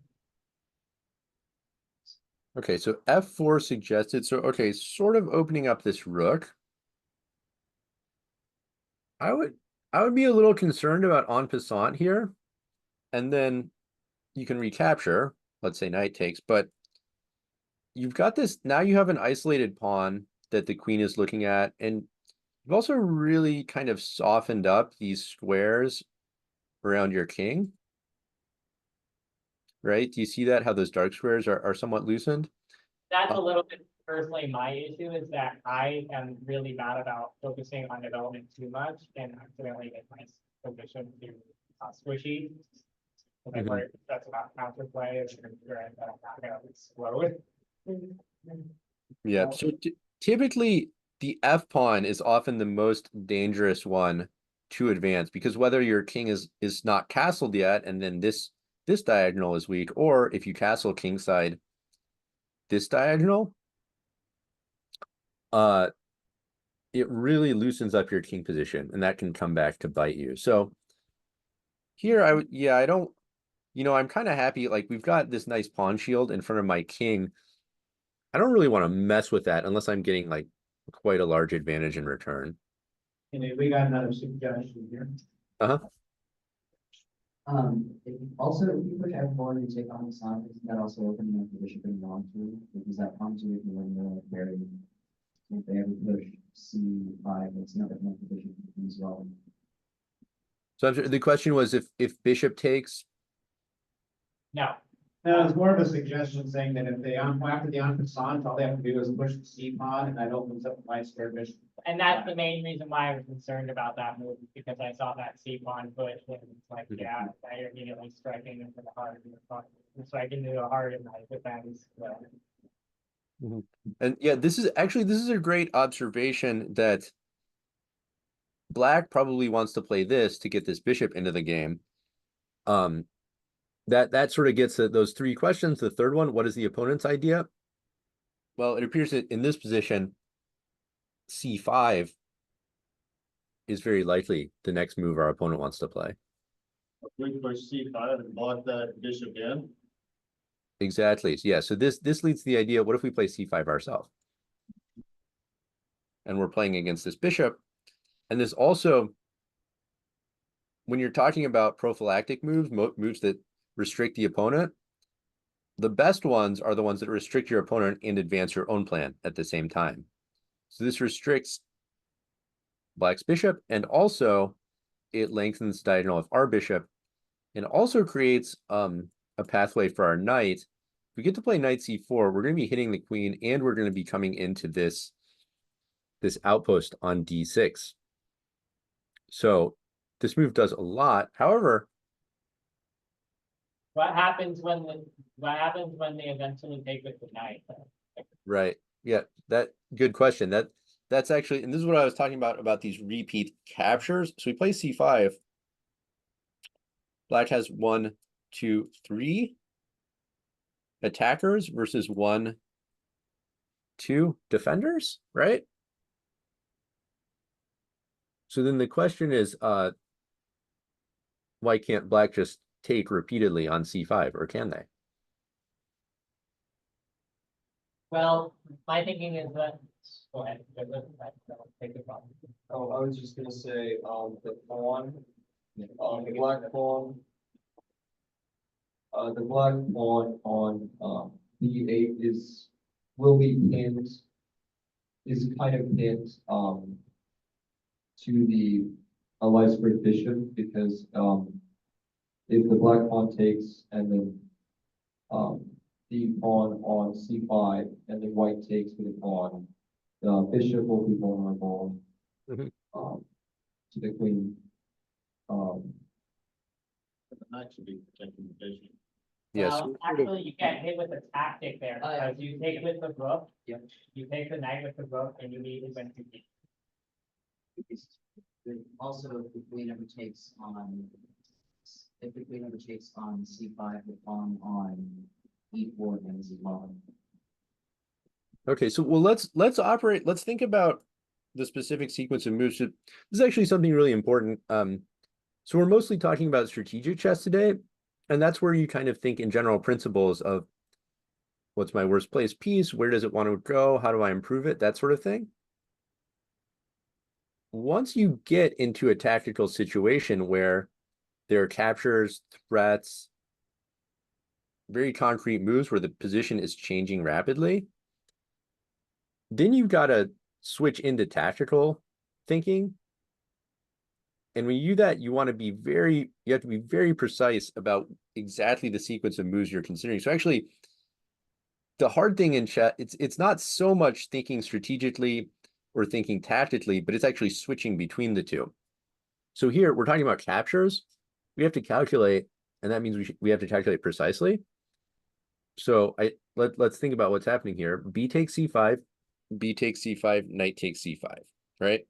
Okay, so f4 suggested. So okay, sort of opening up this rook. I would be a little concerned about en passant here. And then you can recapture, let's say knight takes, but you've got this, now you have an isolated pawn that the queen is looking at, and you've also really kind of softened up these squares around your king, right? Do you see that, how those dark squares are somewhat loosened? That's a little bit personally my issue is that I am really bad about focusing on development too much and accidentally make my position too squishy. And I worry that's about counterplay and I'm not gonna explode. Yeah, so typically the f pawn is often the most dangerous one to advance, because whether your king is not castled yet and then this diagonal is weak, or if you castle kingside this diagonal, it really loosens up your king position and that can come back to bite you. So here I don't, I'm kind of happy, like we've got this nice pawn shield in front of my king. I don't really want to mess with that unless I'm getting like quite a large advantage in return. And we got another suggestion here. Also, if you push F4 and you take on the side, isn't that also opening up the bishop in long two? Because that pawn two if you want to very, if they ever push C5, it's another one for bishop as well. So the question was if bishop takes. No, No, it's more of a suggestion saying that if they, after the en passant, all they have to do is push the C pawn and that opens up the white square bishop. and that's the main reason why I was concerned about that move, because I saw that C pawn push and it's like, yeah, I immediately striking into the heart of the pawn. Striking into the heart of my defense. And yeah, this is a great observation that Black probably wants to play this to get this bishop into the game. That sort of gets at those three questions. The third one, what is the opponent's idea? Well, it appears that in this position, C5 is very likely the next move our opponent wants to play. We push C5 and block that bishop in. Exactly. Yeah. So this leads to the idea, what if we play C5 ourselves? And we're playing against this bishop. And this also, when you're talking about prophylactic moves, moves that restrict the opponent, the best ones are the ones that restrict your opponent and advance your own plan at the same time. So this restricts Black's bishop, and also it lengthens the diagonal of our bishop, and also creates a pathway for our knight. If we get to play knight c4, we're going to be hitting the queen, and we're going to be coming into this outpost on d6. So this move does a lot. However, What happens when they eventually take with the knight? right, yeah, that good question. That's actually, and this is what I was talking about these repeat captures. So we play c5. Black has 1, 2, 3 attackers versus 1, 2 defenders, right? So then the question is, why can't Black just take repeatedly on c5, or can they? Well, my thinking is that, go ahead. Take the problem. Oh, I was just gonna say, the pawn, the black pawn. The black pawn on, B8 will be pinned, is kind of pinned, to the Elysburg bishop, because, if the black pawn takes and then, the pawn on c5 and then white takes with the pawn, the bishop will be vulnerable, Mhm. to the queen. But the knight should be protecting the bishop. Yes. Well, actually, you get hit with a tactic there, because you take with the rook. Yep. You take the knight with the rook, and you need to win 2 Also, if the queen ever takes on, if the queen ever takes on c5, the pawn on e4 ends as well. Okay, so well, let's think about the specific sequence of moves. This is actually something really important. So we're mostly talking about strategic chess today, and that's where you kind of think in general principles of what's my worst place piece, where does it want to go, how do I improve it, that sort of thing. Once you get into a tactical situation where there are captures, threats, very concrete moves where the position is changing rapidly, then you've got to switch into tactical thinking. And when you do that, you have to be very precise about exactly the sequence of moves you're considering. So actually, the hard thing in chess, it's not so much thinking strategically or thinking tactically, but it's actually switching between the two. So here we're talking about captures. We have to calculate, and that means we have to calculate precisely. So let's think about what's happening here. B takes c5, B takes c5, knight takes c5, right?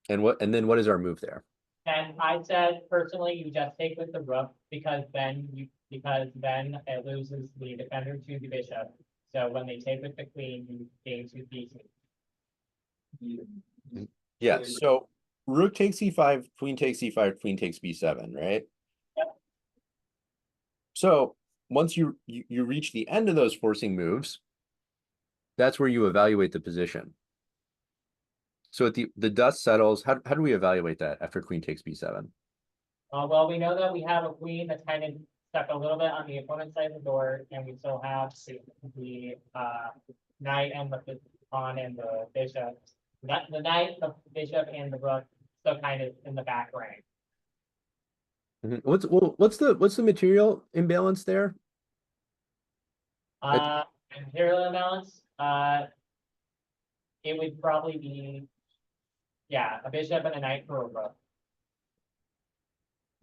And then what is our move there? And I said personally, you just take with the rook, because then it loses the defender to the bishop. So when they take with the queen, you gain 2 pieces. Yeah, so rook takes c5, queen takes c5, queen takes b7, right? Yep. So once you reach the end of those forcing moves, that's where you evaluate the position. So at the dust settles, how do we evaluate that after queen takes b7? Well, we know that we have a queen that's kind of stuck a little bit on the opponent's side of the board, and we still have the knight and the pawn and the bishop. The knight, the bishop, and the rook still kind of in the back rank. What's the material imbalance there? Imperial imbalance, it would probably be, yeah, a bishop and a knight for a rook.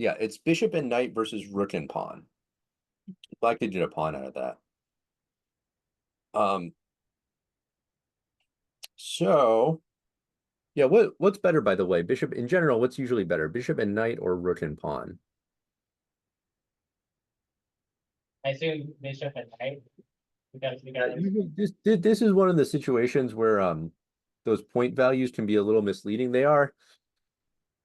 Yeah, it's bishop and knight versus rook and pawn. Black could get a pawn out of that. So yeah, what's better, by the way? Bishop in general, what's usually better? Bishop and knight or rook and pawn? I assume bishop and knight, because This is one of the situations where those point values can be a little misleading. They are,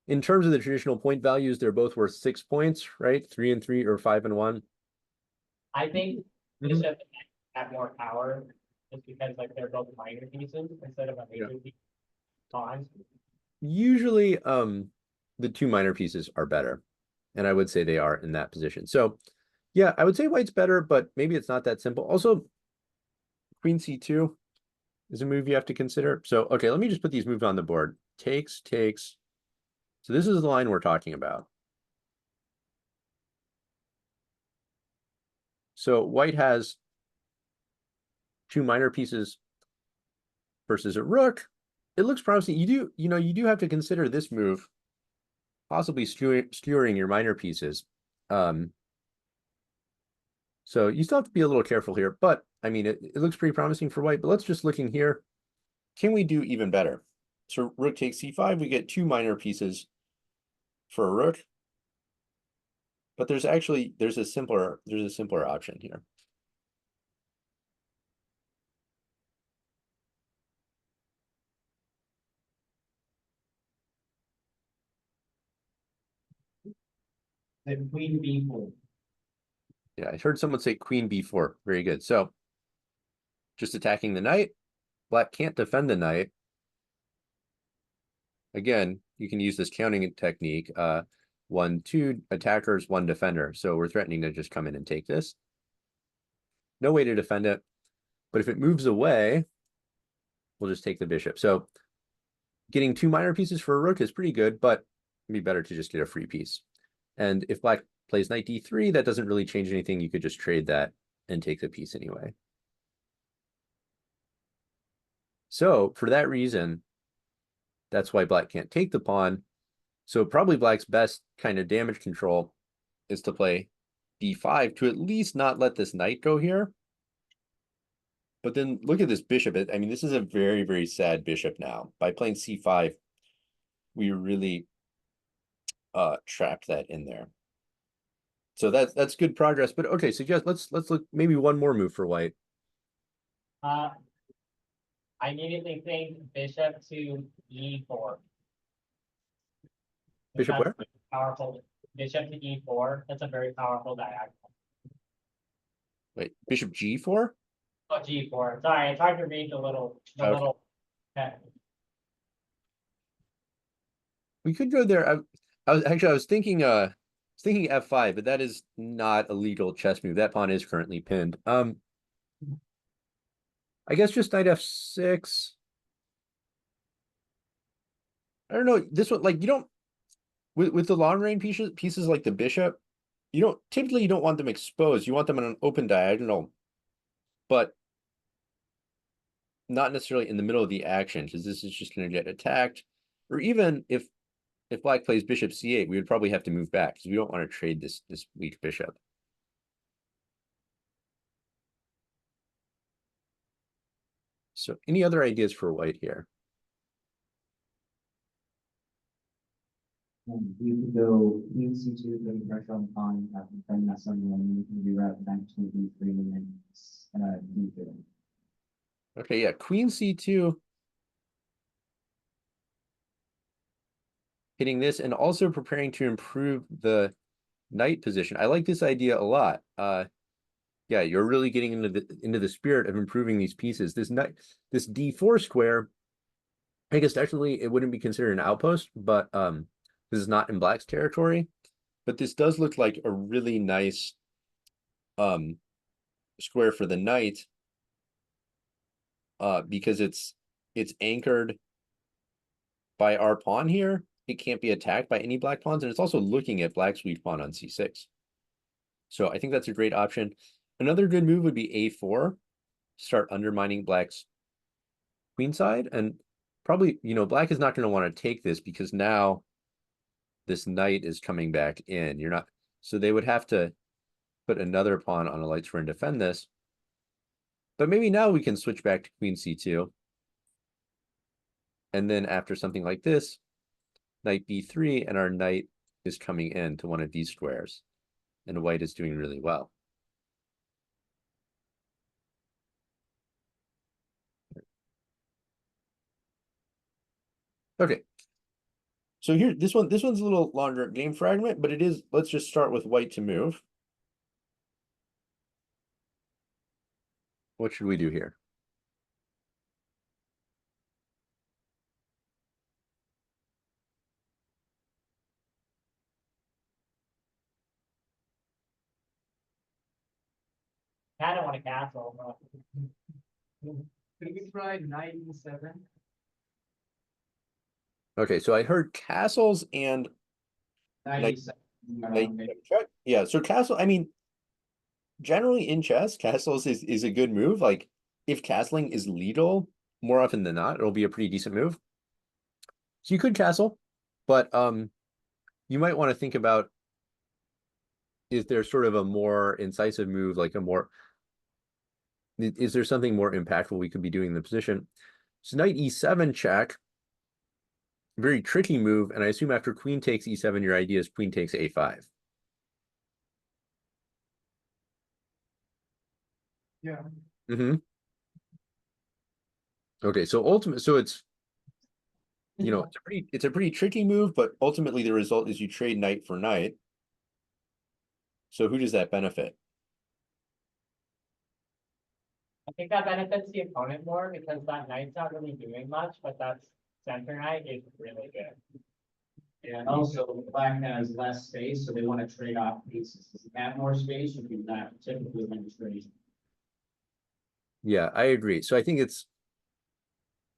in terms of the traditional point values, they're both worth 6 points, right? 3 and 3 or 5 and 1. I think Mhm. bishop have more power just because like they're both minor pieces instead of a major piece. Pawns. Usually, the two minor pieces are better, and I would say they are in that position. So, yeah, I would say white's better, but maybe it's not that simple. Also, queen c2 is a move you have to consider. So, okay, let me just put these moves on the board. Takes, takes. So this is the line we're talking about. So white has two minor pieces versus a rook. It looks promising. You do have to consider this move, possibly skewering your minor pieces. So you still have to be a little careful here, but I mean, it looks pretty promising for white, but let's just look in here. Can we do even better? So rook takes c5, we get two minor pieces for a rook, but there's a simpler option here. The queen b4. Yeah, I heard someone say queen b4. Very good. So just attacking the knight. Black can't defend the knight. Again, you can use this counting technique. 1, 2 attackers, 1 defender. So we're threatening to just come in and take this. No way to defend it. But if it moves away, we'll just take the bishop. So getting two minor pieces for a rook is pretty good, but it'd be better to just get a free piece. And if black plays knight d3, that doesn't really change anything. You could just trade that and take the piece anyway. So for that reason, that's why black can't take the pawn. So probably black's best kind of damage control is to play d5 to at least not let this knight go here. But then look at this bishop. I mean, this is a very, very sad bishop now. By playing c5, we really trapped that in there. So that's good progress. But okay, suggest let's look maybe one more move for white. I immediately think bishop to e4. Bishop where? Powerful. Bishop to e4. That's a very powerful diagonal. Wait, bishop g4? Oh, g4. Sorry, it's hard to read the little. Okay. We could go there. I was thinking f5, but that is not a legal chess move. That pawn is currently pinned. I guess just knight f6. I don't know. This one, like, you don't with the long range pieces like the bishop, you don't want them exposed. You want them on an open diagonal, but not necessarily in the middle of the action, because this is just going to get attacked. Or even if black plays bishop c8, we would probably have to move back because we don't want to trade this weak bishop. So any other ideas for white here? You could go queen c2, putting pressure on the pawn, have to defend that someone, and you can reroute the knight to d3 and then d3. Okay, yeah, queen c2. Hitting this and also preparing to improve the knight position. I like this idea a lot. Yeah, you're really getting into the spirit of improving these pieces. This d4 square, I guess technically it wouldn't be considered an outpost, but this is not in black's territory. But this does look like a really nice square for the knight, because it's anchored by our pawn here. It can't be attacked by any black pawns, and it's also looking at black's weak pawn on c6. So I think that's a great option. Another good move would be a4, start undermining black's queen side, and probably, black is not going to want to take this because now this knight is coming back in. So they would have to put another pawn on a light square and defend this. But maybe now we can switch back to queen c2. And then after something like this, knight b3, and our knight is coming in to one of these squares. And white is doing really well. Okay. So here, this one's a little longer game fragment, but it is, let's just start with white to move. What should we do here? I don't want to castle, but. Could we try knight e7? Okay, so I heard castles and Knight knight e7. check. Yeah, so castle, I mean, generally in chess, castles is a good move. Like if castling is lethal, more often than not, it'll be a pretty decent move. So you could castle, but you might want to think about, is there sort of a more incisive move, like is there something more impactful we could be doing in the position? So knight e7 check, very tricky move, and I assume after queen takes e7, your idea is queen takes a5. Yeah. Mm-hmm. Okay, so it's it's a pretty tricky move, but ultimately the result is you trade knight for knight. So who does that benefit? I think that benefits the opponent more because that knight's not really doing much, but that center knight is really good. And also black has less space, so they want to trade off pieces. If you have more space, you can not typically win the trade. Yeah, I agree. So I think it's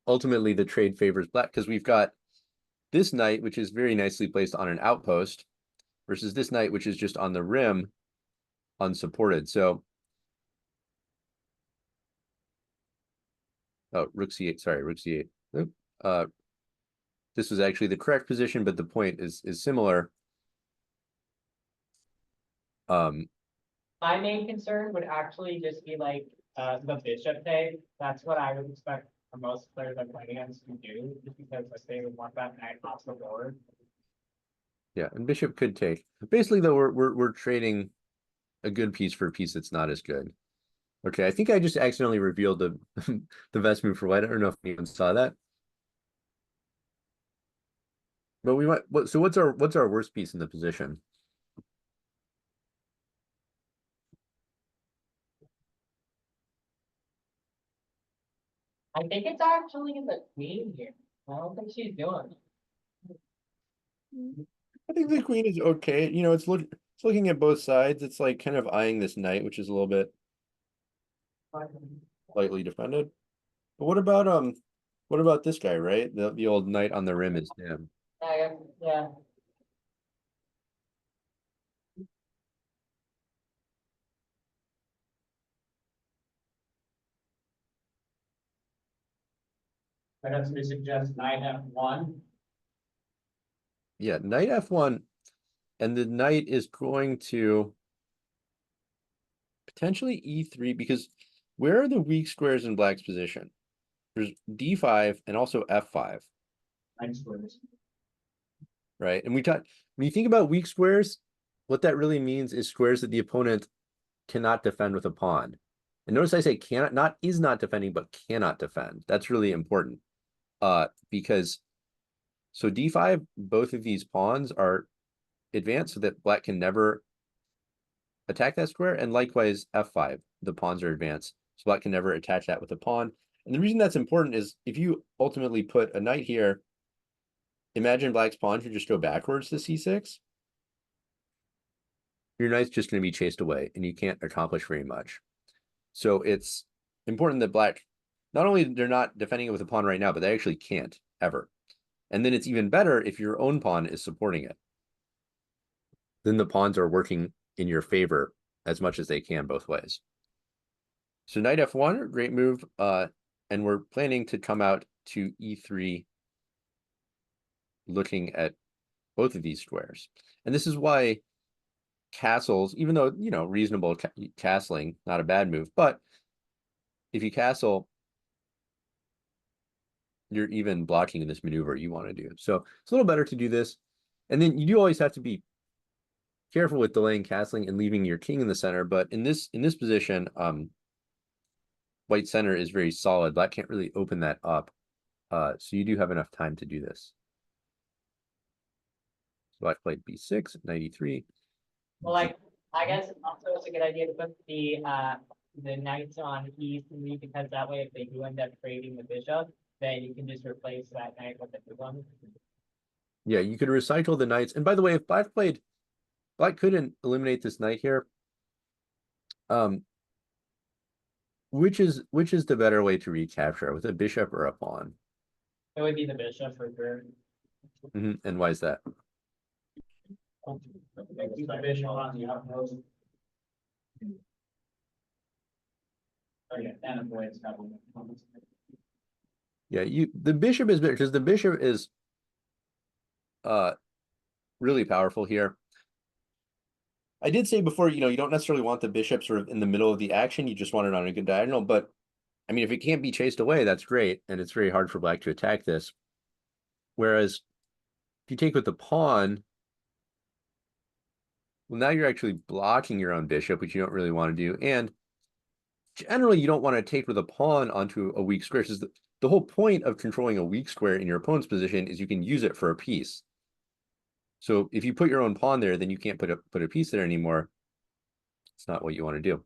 ultimately the trade favors black because we've got this knight, which is very nicely placed on an outpost, versus this knight, which is just on the rim, unsupported. So, oh, rook c8, sorry, rook c8. Oop. This was actually the correct position, but the point is similar. My main concern would actually just be like the bishop take. That's what I would expect for most players I'm playing against to do, just because like, they would want that knight off the board. Yeah, and bishop could take. Basically, though, we're trading a good piece for a piece that's not as good. Okay, I think I just accidentally revealed the the best move for white. I don't know if anyone saw that. But we might so what's our worst piece in the position? I think it's actually in the queen here. I don't think she's doing it. I think the queen is okay. You know, it's looking at both sides. It's like kind of eyeing this knight, which is a little bit lightly defended. But what about this guy, right? The old knight on the rim is dim. Yeah. Perhaps we suggest knight f1. Yeah, knight f1, and the knight is going to potentially e3 because where are the weak squares in black's position? There's d5 and also f5. Knight squares. Right? And when you think about weak squares, what that really means is squares that the opponent cannot defend with a pawn. And notice I say cannot, not is not defending, but cannot defend. That's really important. Because so d5, both of these pawns are advanced so that black can never attack that square, and likewise f5, the pawns are advanced, so black can never attach that with a pawn. And the reason that's important is if you ultimately put a knight here, imagine black's pawn should just go backwards to c6. Your knight's just going to be chased away, and you can't accomplish very much. So it's important that black, not only they're not defending it with a pawn right now, but they actually can't ever. And then it's even better if your own pawn is supporting it. Then the pawns are working in your favor as much as they can both ways. So knight f1, great move. And we're planning to come out to e3 looking at both of these squares. And this is why castles, even though, you know, reasonable castling, not a bad move, but if you castle, you're even blocking this maneuver you want to do. So it's a little better to do this. And then you do always have to be careful with delaying castling and leaving your king in the center. But in this position, white center is very solid. Black can't really open that up. So you do have enough time to do this. So I played b6, 93. Well, I guess also it's a good idea to put the knights on E3 because that way if they do end up trading the bishop, then you can just replace that knight with a new one. Yeah, you could recycle the knights. And by the way, if Black couldn't eliminate this knight here. Which is the better way to recapture, with a bishop or a pawn? It would be the bishop for sure. And why is that? Keep the bishop on the outpost. Oh, yeah, and avoid trouble. Yeah, the bishop is better because the bishop is really powerful here. I did say before, you don't necessarily want the bishop sort of in the middle of the action. You just want it on a good diagonal. But I mean, if it can't be chased away, that's great. And it's very hard for Black to attack this. Whereas if you take with the pawn, well, now you're actually blocking your own bishop, which you don't really want to do. And generally, you don't want to take with a pawn onto a weak square. Because the whole point of controlling a weak square in your opponent's position is you can use it for a piece. So if you put your own pawn there, then you can't put a piece there anymore. It's not what you want to do.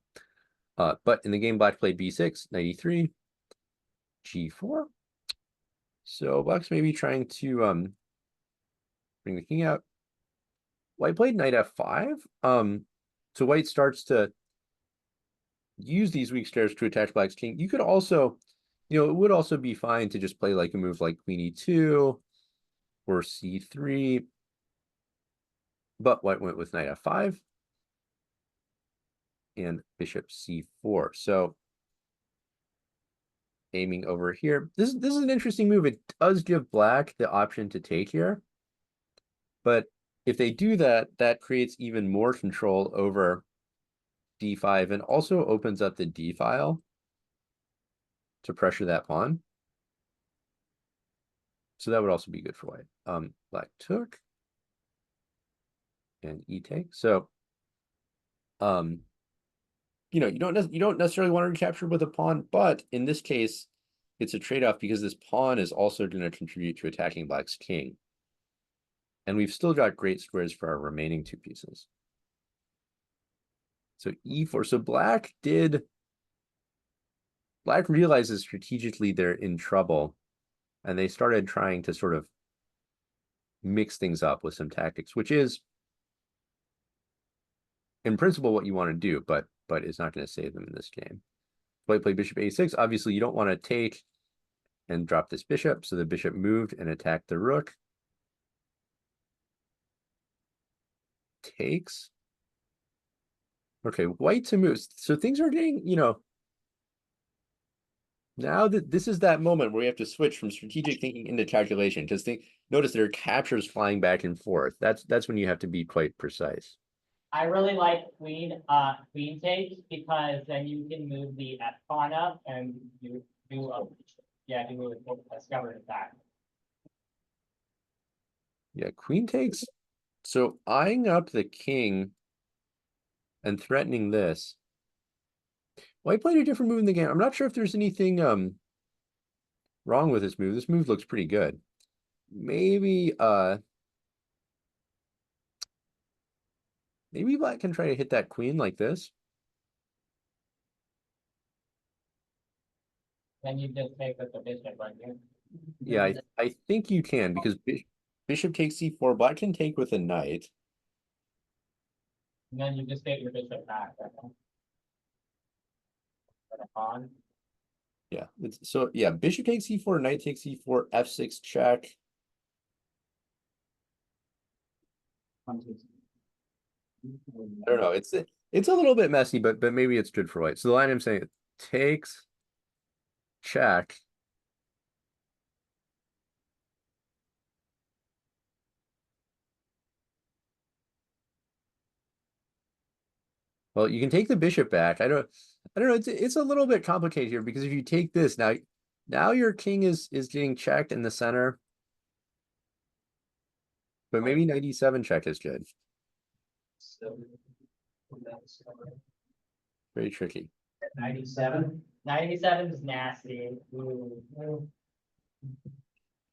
But in the game, Black played b6, 93, g4. So Black's maybe trying to bring the king out. White played knight f5. So White starts to use these weak squares to attack Black's king. You could also, it would also be fine to just play like a move like queen e2 or c3. But White went with knight f5 and bishop c4. So aiming over here. This is an interesting move. It does give Black the option to take here. But if they do that, that creates even more control over d5 and also opens up the d file to pressure that pawn. So that would also be good for White. Black took and e take. So you don't necessarily want to recapture with a pawn, but in this case, it's a trade-off because this pawn is also going to contribute to attacking Black's king. And we've still got great squares for our remaining two pieces. So e4. So Black realizes strategically they're in trouble, and they started trying to sort of mix things up with some tactics, which is in principle what you want to do, but it's not going to save them in this game. White played bishop a6. Obviously, you don't want to take and drop this bishop, so the bishop moved and attacked the rook. Takes. Okay, White to move. So things are getting, now that this is that moment where we have to switch from strategic thinking into calculation. Just notice there are captures flying back and forth. That's when you have to be quite precise. I really like queen takes because then you can move the f pawn up and you do a discover attack. Yeah, queen takes. So eyeing up the king and threatening this. White played a different move in the game. I'm not sure if there's anything wrong with this move. This move looks pretty good. Maybe Black can try to hit that queen like this. Then you just take with the bishop right here. Yeah, I think you can because bishop takes c4. Black can take with a knight. And then you just take your bishop back. Right? With a pawn. Yeah, bishop takes c4, knight takes c4, f6 check. I don't know. It's a little bit messy, but maybe it's good for White. So the line I'm saying takes, check. Well, you can take the bishop back. I don't know. It's a little bit complicated here because if you take this now your king is getting checked in the center. But maybe knight e7 check is good. Very tricky. 97. 97 is nasty. Ooh.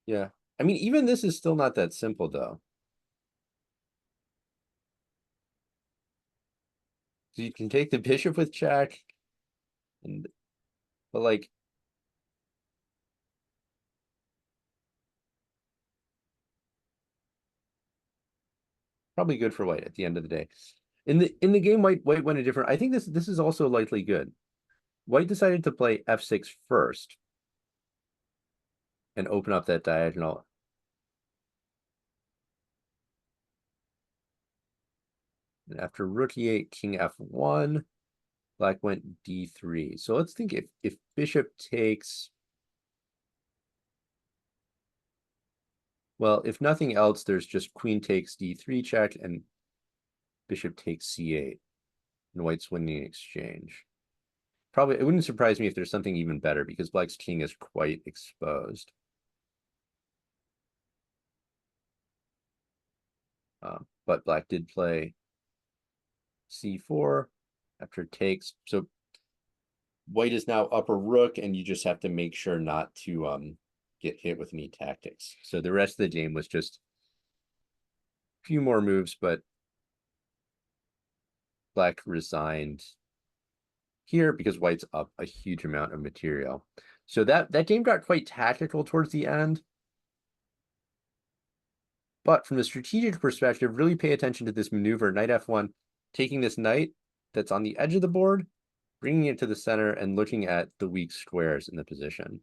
Yeah. I mean, even this is still not that simple though. So you can take the bishop with check, and but like probably good for white at the end of the day. In the game, white went a different. I think this is also likely good. White decided to play f6 first and open up that diagonal. And after rook e8, king f1, black went d3. So let's think if bishop takes. Well, if nothing else, there's just queen takes d3 check and bishop takes c8. And white's winning exchange. Probably, it wouldn't surprise me if there's something even better because black's king is quite exposed. But black did play c4 after takes. So white is now up a rook, and you just have to make sure not to get hit with any tactics. So the rest of the game was just a few more moves, but black resigned here because white's up a huge amount of material. So that game got quite tactical towards the end. But from the strategic perspective, really pay attention to this maneuver, knight f1, taking this knight that's on the edge of the board, bringing it to the center, and looking at the weak squares in the position.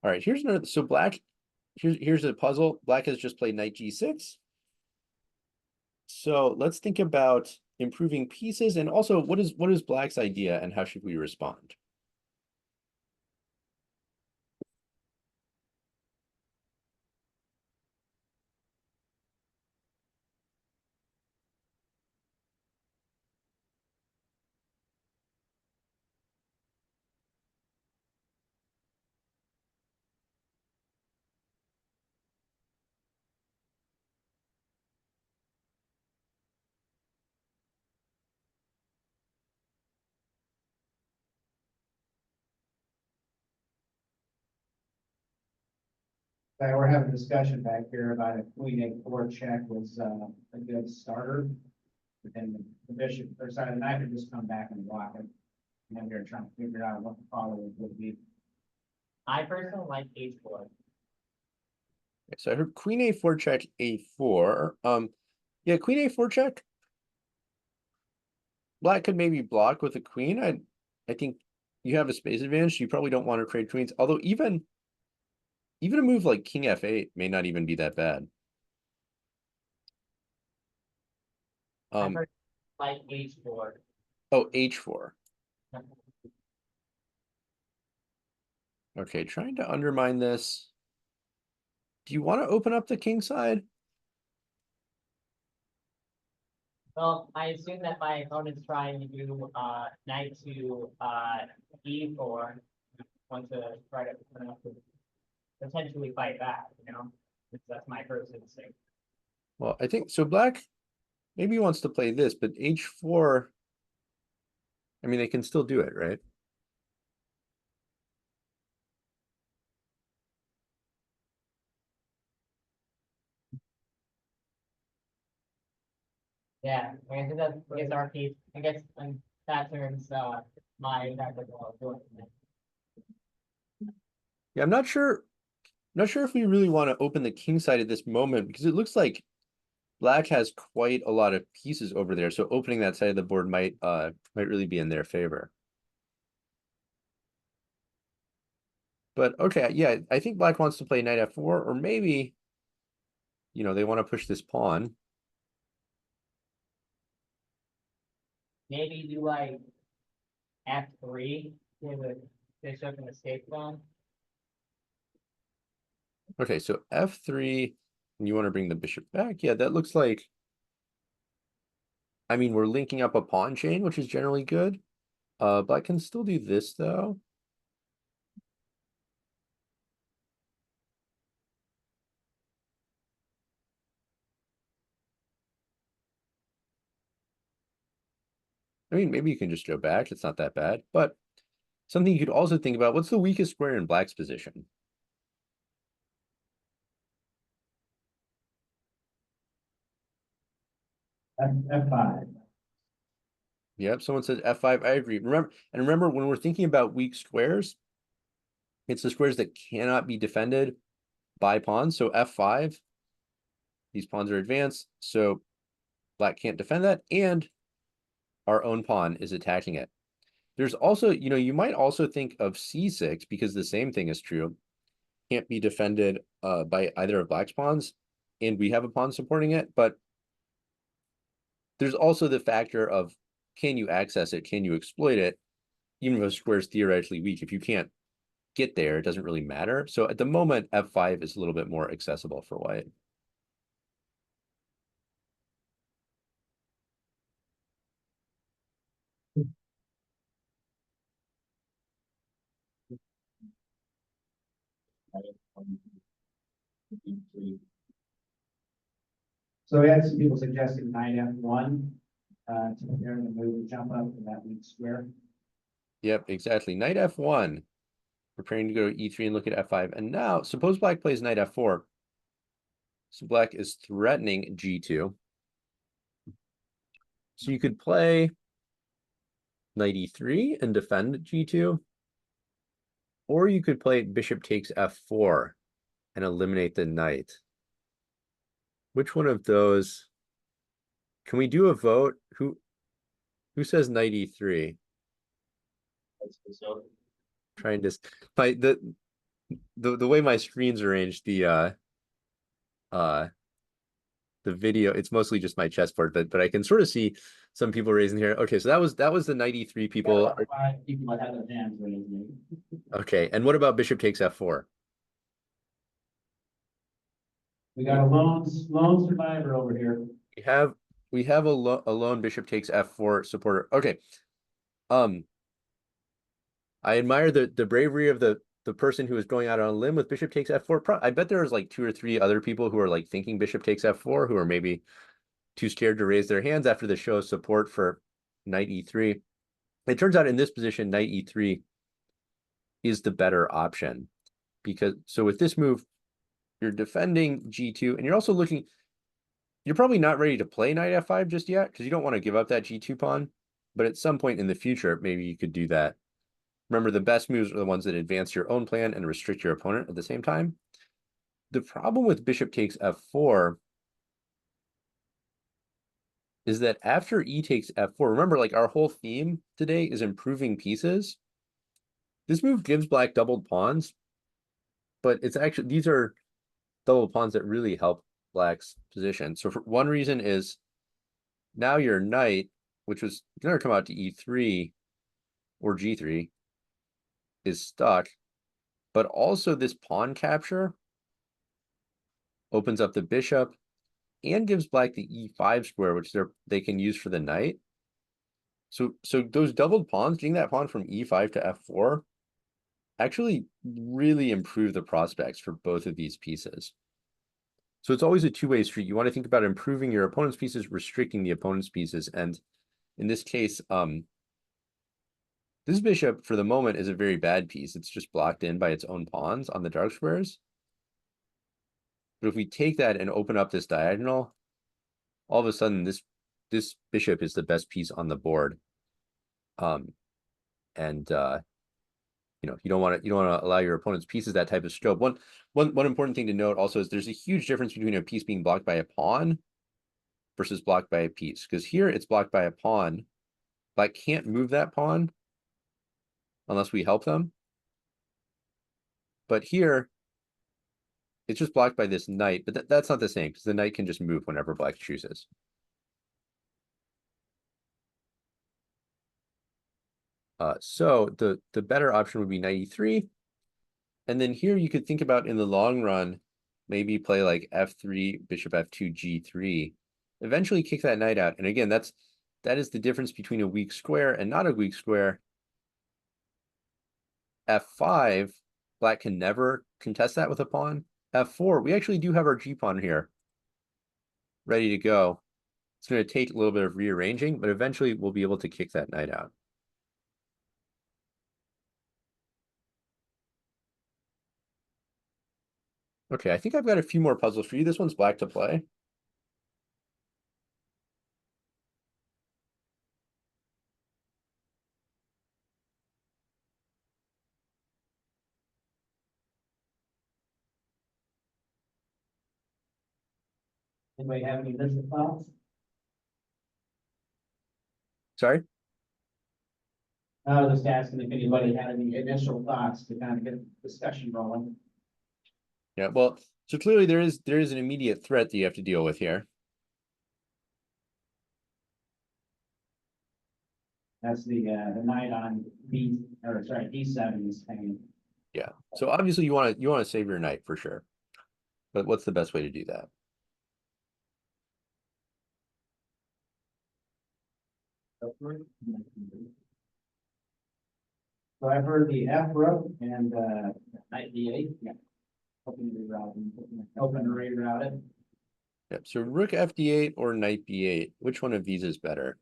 All right, here's another. So black, here's a puzzle. Black has just played knight g6. So let's think about improving pieces, and also what is black's idea, and how should we respond? We're having a discussion back here about if queen a4 check was a good starter. But then the bishop, or sorry, the knight would just come back and block it. And then you're trying to figure out what the follow would be. I personally like h4. So I heard queen a4 check a4. Yeah, queen a4 check. Black could maybe block with a queen. I think you have a space advantage. You probably don't want to trade queens. Although even a move like king f8 may not even be that bad. I personally like h4. Oh, h4. Okay, trying to undermine this. Do you want to open up the king side? Well, I assume that my opponent's trying to do knight to e4. Want to try to potentially fight back, you know? That's my first instinct. Well, I think so. Black maybe wants to play this, but h4. I mean, they can still do it, right? Yeah, I guess that's our piece. I guess that turns my tactical doing. Yeah, I'm not sure. Not sure if we really want to open the king side at this moment because it looks like black has quite a lot of pieces over there. So opening that side of the board might really be in their favor. But okay, yeah, I think black wants to play knight f4, or maybe, they want to push this pawn. Maybe do like f3 with a bishop and escape zone. Okay, so f3, and you want to bring the bishop back. Yeah, that looks like, I mean, we're linking up a pawn chain, which is generally good. Black can still do this though. I mean, maybe you can just go back. It's not that bad. But something you could also think about, what's the weakest square in black's position? F5. Yep, someone says F5. I agree. Remember when we're thinking about weak squares, it's the squares that cannot be defended by pawns. So F5, these pawns are advanced, so black can't defend that, and our own pawn is attacking it. There's also, you might also think of C6 because the same thing is true. Can't be defended by either of black's pawns, and we have a pawn supporting it, but there's also the factor of, can you access it? Can you exploit it? Even if a square is theoretically weak, if you can't get there, it doesn't really matter. So at the moment, F5 is a little bit more accessible for white. So we had some people suggesting knight F1, to prepare the move to jump up to that weak square. Yep, exactly. Knight F1, preparing to go to E3 and look at F5. And now, suppose black plays knight F4. So black is threatening G2. So you could play knight E3 and defend G2. Or you could play bishop takes F4 and eliminate the knight. Which one of those? Can we do a vote? Who says knight E3? Trying to the way my screen's arranged, the video, it's mostly just my chessboard, but I can sort of see some people raising here. Okay, so that was the knight E3 people. People that have their hands raised. Okay, and what about bishop takes F4? We got a lone survivor over here. We have a lone bishop takes F4 supporter. Okay. I admire the bravery of the person who is going out on a limb with bishop takes F4. I bet there's like 2 or 3 other people who are like thinking bishop takes F4 who are maybe too scared to raise their hands after the show of support for knight E3. It turns out in this position, knight E3 is the better option, because so with this move, you're defending G2 and you're also you're probably not ready to play knight F5 just yet because you don't want to give up that G2 pawn, but at some point in the future, maybe you could do that. Remember, the best moves are the ones that advance your own plan and restrict your opponent at the same time. The problem with bishop takes F4 is that after E takes F4, remember, like our whole theme today is improving pieces. This move gives black doubled pawns, but it's actually, these are double pawns that really help black's position. So for one reason is now your knight, which was going to come out to E3 or G3, is stuck, but also this pawn capture opens up the bishop and gives black the E5 square, which they can use for the knight. So those doubled pawns, getting that pawn from E5 to F4, actually really improve the prospects for both of these pieces. So it's always a two-way street. You want to think about improving your opponent's pieces, restricting the opponent's pieces. And in this case, this bishop for the moment is a very bad piece. It's just blocked in by its own pawns on the dark squares. But if we take that and open up this diagonal, all of a sudden this bishop is the best piece on the board. You don't want to allow your opponent's pieces that type of scope. One important thing to note also is there's a huge difference between a piece being blocked by a pawn versus blocked by a piece. Because here it's blocked by a pawn. Black can't move that pawn unless we help them. But here, it's just blocked by this knight, but that's not the same because the knight can just move whenever black chooses. So the better option would be knight E3. And then here you could think about in the long run, maybe play like F3, bishop F2, G3, eventually kick that knight out. And again, that is the difference between a weak square and not a weak square. F5, black can never contest that with a pawn. F4, we actually do have our G pawn here ready to go. It's going to take a little bit of rearranging, but eventually we'll be able to kick that knight out. Okay, I think I've got a few more puzzles for you. This one's black to play. Anybody have any initial thoughts? Sorry? I was just asking if anybody had any initial thoughts to kind of get the discussion rolling. Yeah, well, so clearly there is an immediate threat that you have to deal with here. That's the knight on B, or sorry, D7 is hanging. Yeah. So obviously you want to save your knight for sure. But what's the best way to do that? So I've heard the F rook and knight D8. Yeah. Hoping to reroute, open to reroute it. Yep. So rook FD8 or knight B8. Which one of these is better?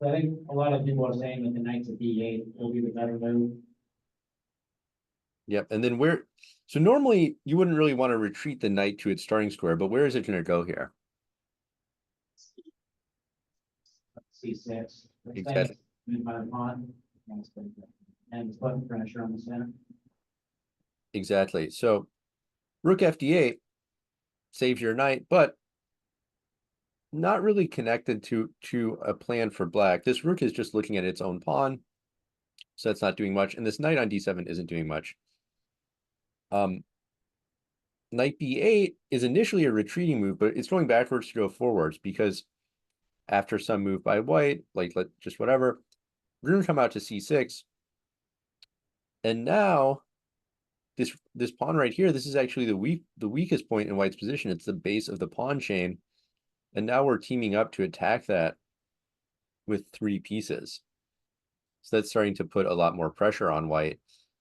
So I think a lot of people are saying that the knight's at D8 will be the better move. Yep. And then where, so normally you wouldn't really want to retreat the knight to its starting square, but where is it going to go here? C6. Exactly. By the pawn. And it's button pressure on the center. Exactly. So rook FD8 saves your knight, but not really connected to a plan for black. This rook is just looking at its own pawn, so that's not doing much. And this knight on D7 isn't doing much. Knight B8 is initially a retreating move, but it's going backwards to go forwards because after some move by white, like just whatever, we're going to come out to C6. And now this pawn right here, this is actually the weakest point in white's position. It's the base of the pawn chain. And now we're teaming up to attack that with 3 pieces. So that's starting to put a lot more pressure on white.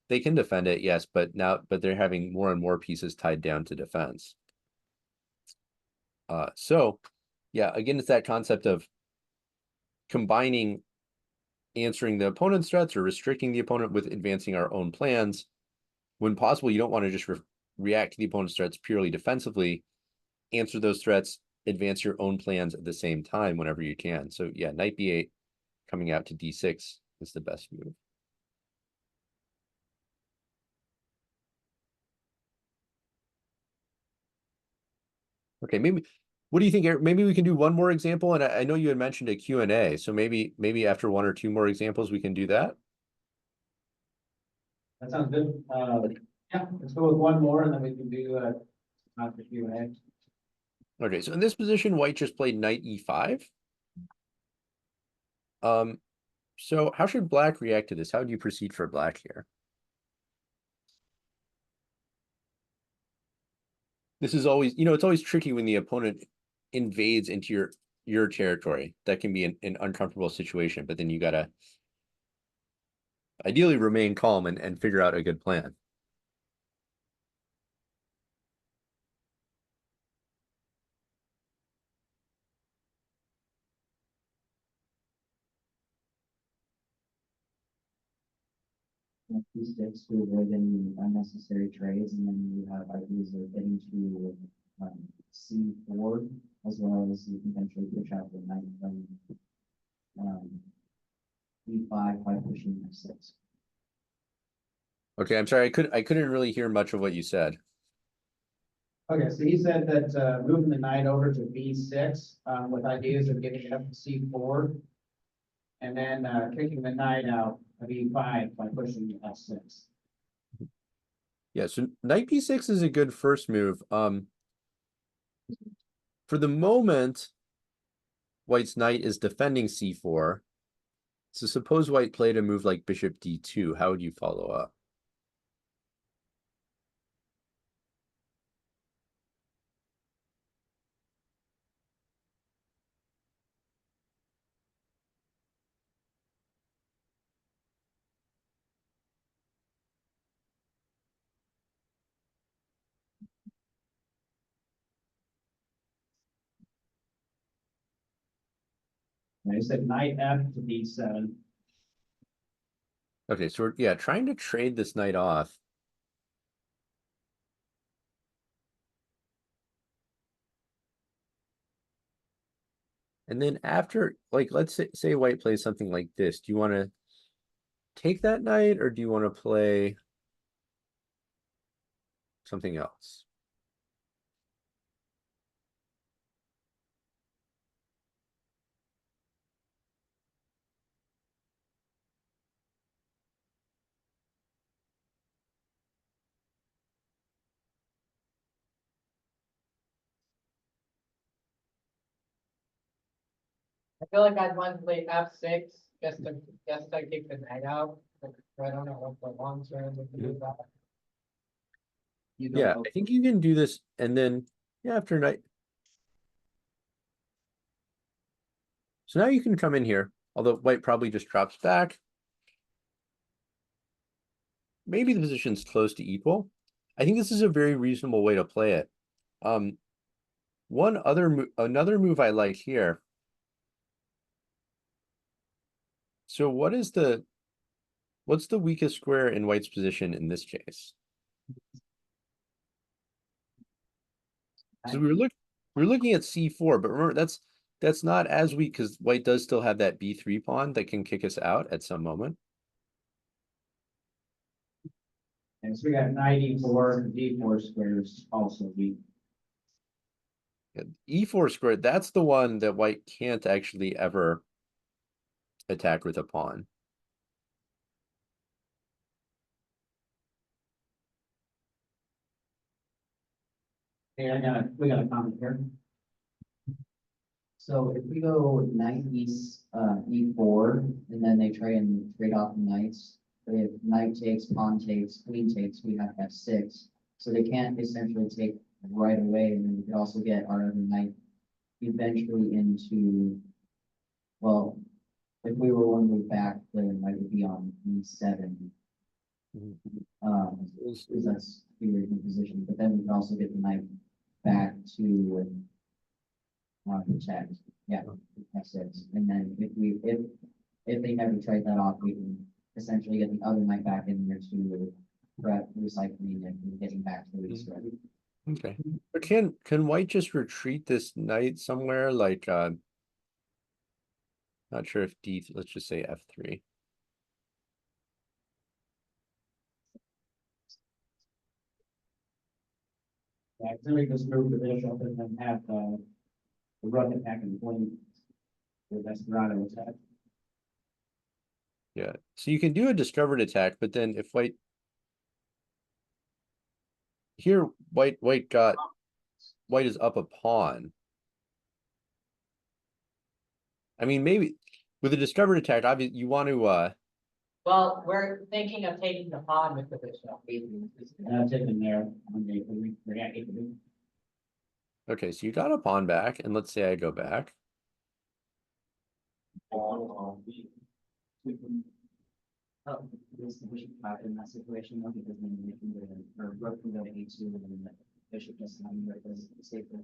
They can defend it, yes, but they're having more and more pieces tied down to defense. So yeah, again, it's that concept of combining answering the opponent's threats or restricting the opponent with advancing our own plans. When possible, you don't want to just react to the opponent's threats purely defensively. Answer those threats, advance your own plans at the same time whenever you can. So yeah, knight B8 coming out to D6 is the best move. Okay, maybe, what do you think, Eric? Maybe we can do one more example, and I know you had mentioned a Q&A, so maybe after 1 or 2 more examples, we can do that. That sounds good. Yeah, let's go with one more and then we can do not the Q&A. Okay, so in this position, white just played knight E5. So how should black react to this? How do you proceed for black here? This is always, it's always tricky when the opponent invades into your territory. That can be an uncomfortable situation, but then you gotta ideally remain calm and figure out a good plan. Sticks to avoid any unnecessary trades, and then you have ideas of getting to C4, as well as you can potentially push out the knight from E5 by pushing F6. Okay, I'm sorry, I couldn't really hear much of what you said. Okay, so he said that moving the knight over to B6 with ideas of getting it up to C4 and then kicking the knight out of E5 by pushing F6. Yeah, so knight B6 is a good first move. For the moment, white's knight is defending C4. So suppose white played a move like bishop D2. How would you follow up? I said knight F to D7. Okay, so we're, yeah, trying to trade this knight off. And then after, like, let's say white plays something like this. Do you want to take that knight, or do you want to play something else? I feel like I'd want to play F6 just to kick the knight out. But I don't know what the long term would do about. You don't Yeah, know. I think you can do this, and then yeah, after knight. So now you can come in here, although white probably just drops back. Maybe the position's close to equal. I think this is a very reasonable way to play it. Another move I like here. So what's the weakest square in white's position in this case? So we're looking at C4, but remember that's not as weak because white does still have that B3 pawn that can kick us out at some moment. And so we got knight E4, D4 squares also weak. E4 squared, that's the one that white can't actually ever attack with a pawn. Hey, we got a comment here. So if we go knight E4, and then they try and trade off the knights, but if knight takes, pawn takes, queen takes, we have F6. So they can't essentially take right away, and then we could also get our other knight eventually into, well, if we were one move back, then knight would be on E7. Because that's the original position, but then we can also get the knight back to protect. Yeah, F6. And then if they never trade that off, we can essentially get the other knight back in there to prep recycling and getting back to the restart. Okay. But can white just retreat this knight somewhere? Like not sure if let's just say F3. Yeah, so we just move the bishop and then have the rook attack and point the Desperado attack. Yeah. So you can do a discovered attack, but then if white here white is up a pawn. I mean, maybe with a discovered attack, obviously you want to Well, we're thinking of taking the pawn with the bishop. That's it in there on the react. okay, so you got a pawn back, and let's say I go back. This the bishop back in that situation, though, because then we can go to, or rook can go to E2, and then the bishop just right goes safer.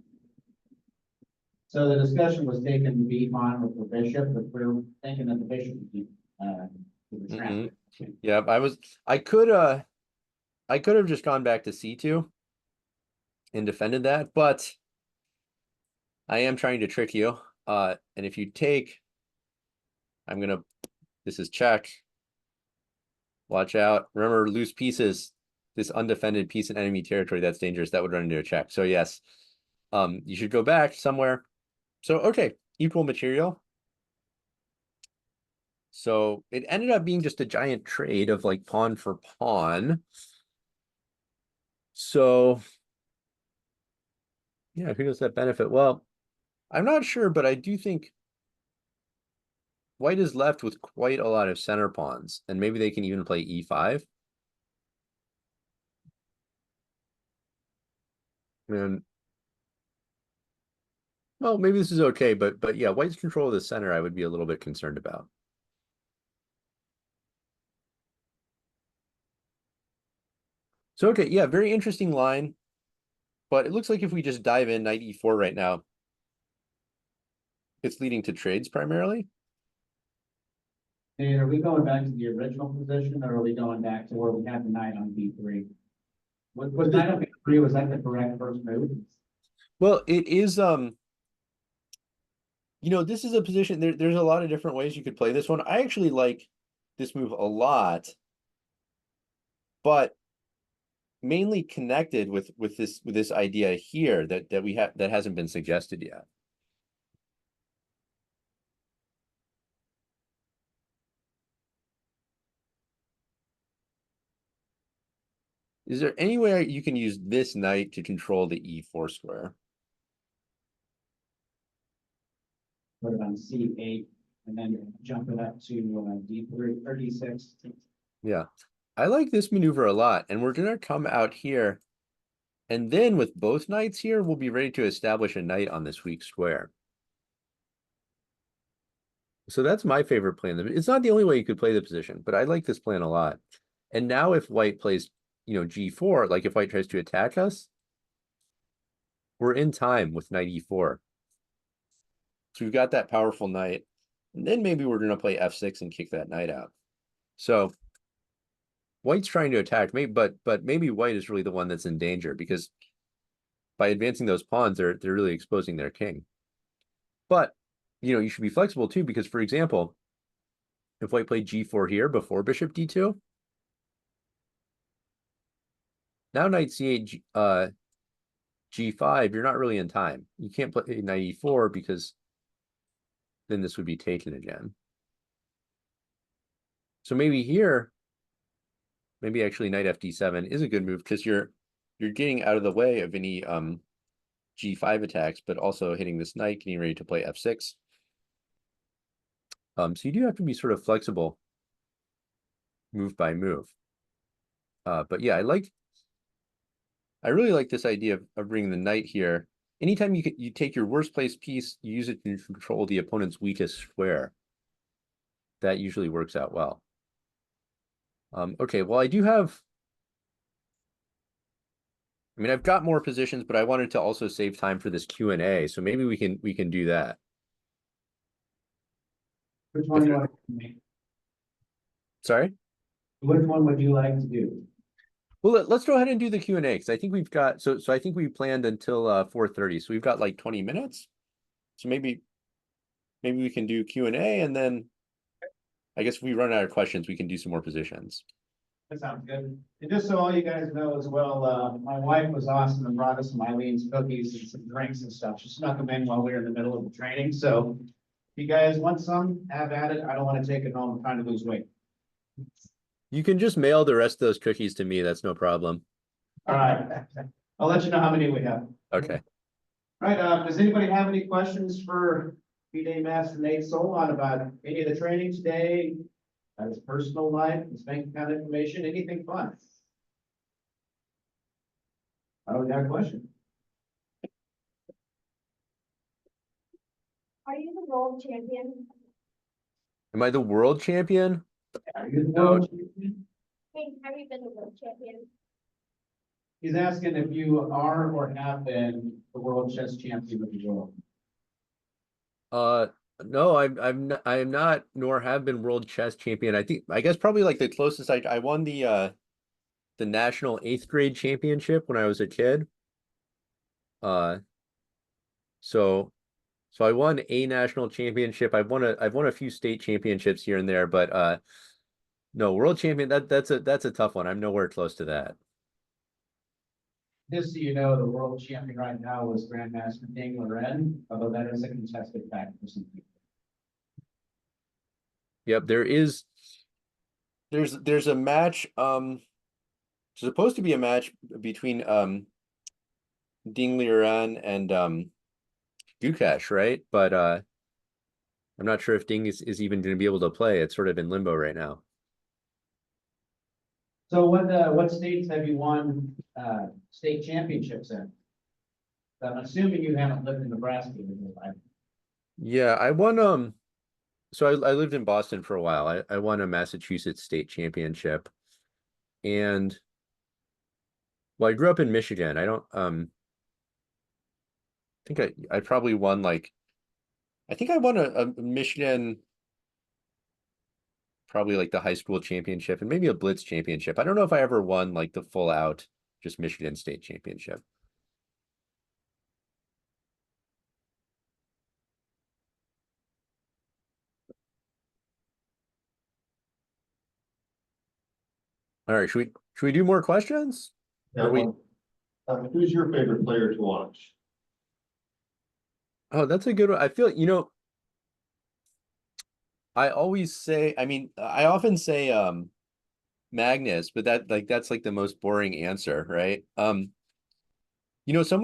So the discussion was taken B pawn with the bishop, but we're thinking that the bishop would be, would be transferred. Yeah, I could have just gone back to C2 and defended that, but I am trying to trick you. And if you take, this is check. Watch out. Remember, loose pieces, this undefended piece in enemy territory, that's dangerous. That would run into a check. So yes, you should go back somewhere. So, okay, equal material. So it ended up being just a giant trade of like pawn for pawn. So yeah, who does that benefit? Well, I'm not sure, but I do think white is left with quite a lot of center pawns, and maybe they can even play E5. And well, maybe this is okay, but yeah, white's control of the center I would be a little bit concerned about. So okay, yeah, very interesting line. But it looks like if we just dive in knight E4 right now, it's leading to trades primarily. And are we going back to the original position, or are we going back to where we had the knight on B3? Was knight on B3, was that the correct first move? Well, it is, you know, this is a position, there's a lot of different ways you could play this one. I actually like this move a lot, but mainly connected with this idea here that we have that hasn't been suggested yet. Is there any way you can use this knight to control the E4 square? Put it on C8 and then jump it up to D3 or D6. Yeah, I like this maneuver a lot, and we're gonna come out here, and then with both knights here, we'll be ready to establish a knight on this weak square. So that's my favorite plan. It's not the only way you could play the position, but I like this plan a lot. And now if white plays, you know, G4, like if white tries to attack us, we're in time with knight E4. So we've got that powerful knight, and then maybe we're gonna play F6 and kick that knight out. So white's trying to attack me, but maybe white is really the one that's in danger, because by advancing those pawns, they're really exposing their king. But you know, you should be flexible too, because for example, if white played G4 here before bishop D2, now knight C8, G5, you're not really in time. You can't play knight E4 because then this would be taken again. So maybe here, maybe actually knight FD7 is a good move, because you're getting out of the way of any G5 attacks, but also hitting this knight, getting ready to play F6. So you do have to be sort of flexible move by move. But yeah, I really like this idea of bringing the knight here. Anytime you take your worst placed piece, you use it to control the opponent's weakest square. That usually works out well. Okay, well, I do have, I mean, I've got more positions, but I wanted to also save time for this Q&A, so maybe we can do that. Which one do you want to make? Sorry? Which one would you like to do? Well, let's go ahead and do the Q&A, because I think we've got, so I think we planned until 4:30, so we've got like 20 minutes. So maybe we can do Q&A, and then I guess if we run out of questions, we can do some more positions. That sounds good. And just so all you guys know as well, my wife was awesome and brought us some Eileen's cookies and some drinks and stuff. She snuck them in while we were in the middle of the training. So if you guys want some, have at it. I don't want to take it home. I'm trying to lose weight. You can just mail the rest of those cookies to me. That's no problem. All right. I'll let you know how many we have. Okay. All right. Does anybody have any questions for B-Day Master Nate Salon about any of the training today? His personal life, his bank account information, anything fun? I don't got a question. Are you the world champion? Am I the world champion? Are you the No. world champion? Hey, have you been the world champion? He's asking if you are or have been the world chess champion of the world. No, I am not, nor have been world chess champion. I guess probably like the closest I won the national 8th grade championship when I was a kid. So I won a national championship. I've won a few state championships here and there, but no, world champion, that's a tough one. I'm nowhere close to that. Just so you know, the world champion right now is Grandmaster Ding Loren, although that is a contested fact for some people. Yep, there's a match, supposed to be a match between Ding Liren and Gukesh, right? But I'm not sure if Ding is even going to be able to play. It's sort of in limbo right now. So what states have you won state championships in? I'm assuming you haven't lived in Nebraska in your life. Yeah, I won so I lived in Boston for a while. I won a Massachusetts state championship. And well, I grew up in Michigan. I don't think I probably won like I think I won a Michigan, probably like the high school championship and maybe a Blitz championship. I don't know if I ever won like the full out just Michigan State championship. All right, should we do more questions? Yeah, Or we who's your favorite player to watch? Oh, that's a good one. I feel, I always say, I mean, I often say Magnus, but that's like the most boring answer, right? Someone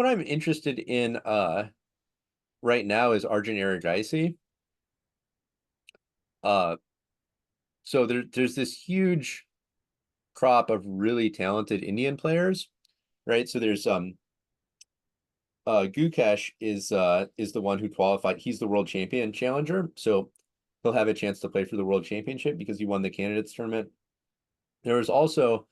I'm interested in right now is Arjun Erigaisi. Uh so there's this huge crop of really talented Indian players, right? So there's Gukesh is the one who qualified. He's the world champion challenger, so he'll have a chance to play for the world championship because he won the candidates tournament. There was also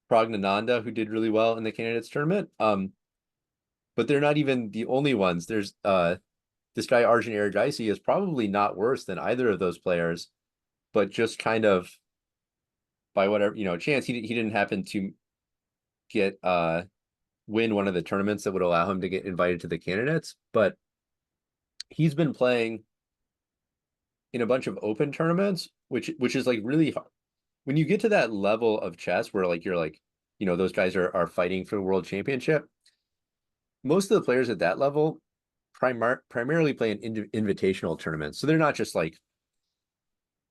Pragnananda who did really well in the candidates tournament. But they're not even the only ones. There's this guy Arjun Erigaisi is probably not worse than either of those players, but just kind of by whatever chance he didn't happen to get win one of the tournaments that would allow him to get invited to the candidates. But he's been playing in a bunch of open tournaments, which is like really hard. When you get to that level of chess where like you're like, those guys are fighting for the world championship, most of the players at that level primarily play in invitational tournaments. So they're not just like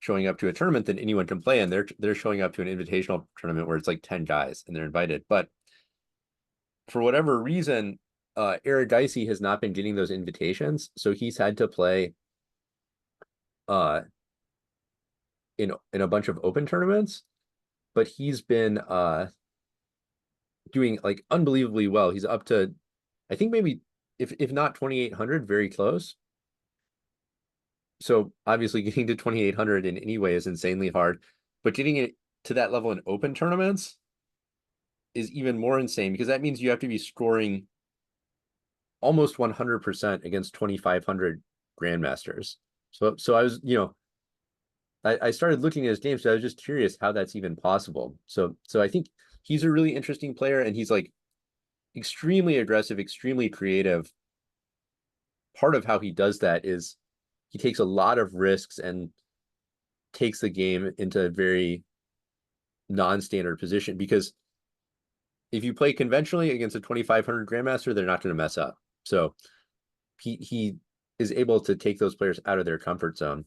showing up to a tournament that anyone can play in. They're showing up to an invitational tournament where it's like 10 guys and they're invited. But for whatever reason, Erigaisi has not been getting those invitations. So he's had to play in a bunch of open tournaments, but he's been doing like unbelievably well. He's up to, I think maybe if not 2,800, very close. So obviously getting to 2,800 in any way is insanely hard, but getting it to that level in open tournaments is even more insane because that means you have to be scoring almost 100% against 2,500 grandmasters. So I was, I started looking at his games, so I was just curious how that's even possible. So I think he's a really interesting player, and he's like extremely aggressive, extremely creative. Part of how he does that is he takes a lot of risks and takes the game into a very non-standard position, because if you play conventionally against a 2,500 grandmaster, they're not going to mess up. So he is able to take those players out of their comfort zone.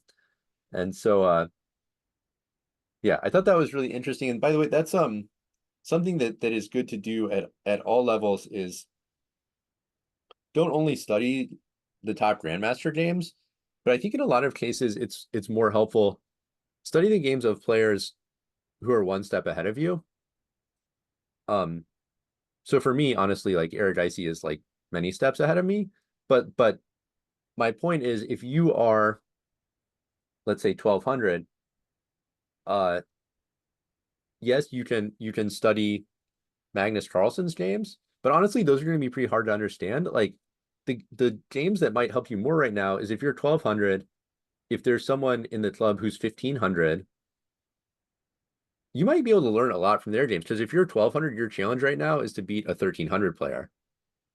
And so yeah, I thought that was really interesting. And by the way, that's something that is good to do at all levels is don't only study the top grandmaster games, but I think in a lot of cases it's more helpful study the games of players who are one step ahead of you. So for me, honestly, like Erigaisi is like many steps ahead of me, but my point is if you are, let's say 1,200, yes, you can study Magnus Carlsen's games, but honestly, those are going to be pretty hard to understand. Like the games that might help you more right now is if you're 1,200, if there's someone in the club who's 1,500, you might be able to learn a lot from their games. Because if you're 1,200, your challenge right now is to beat a 1,300 player.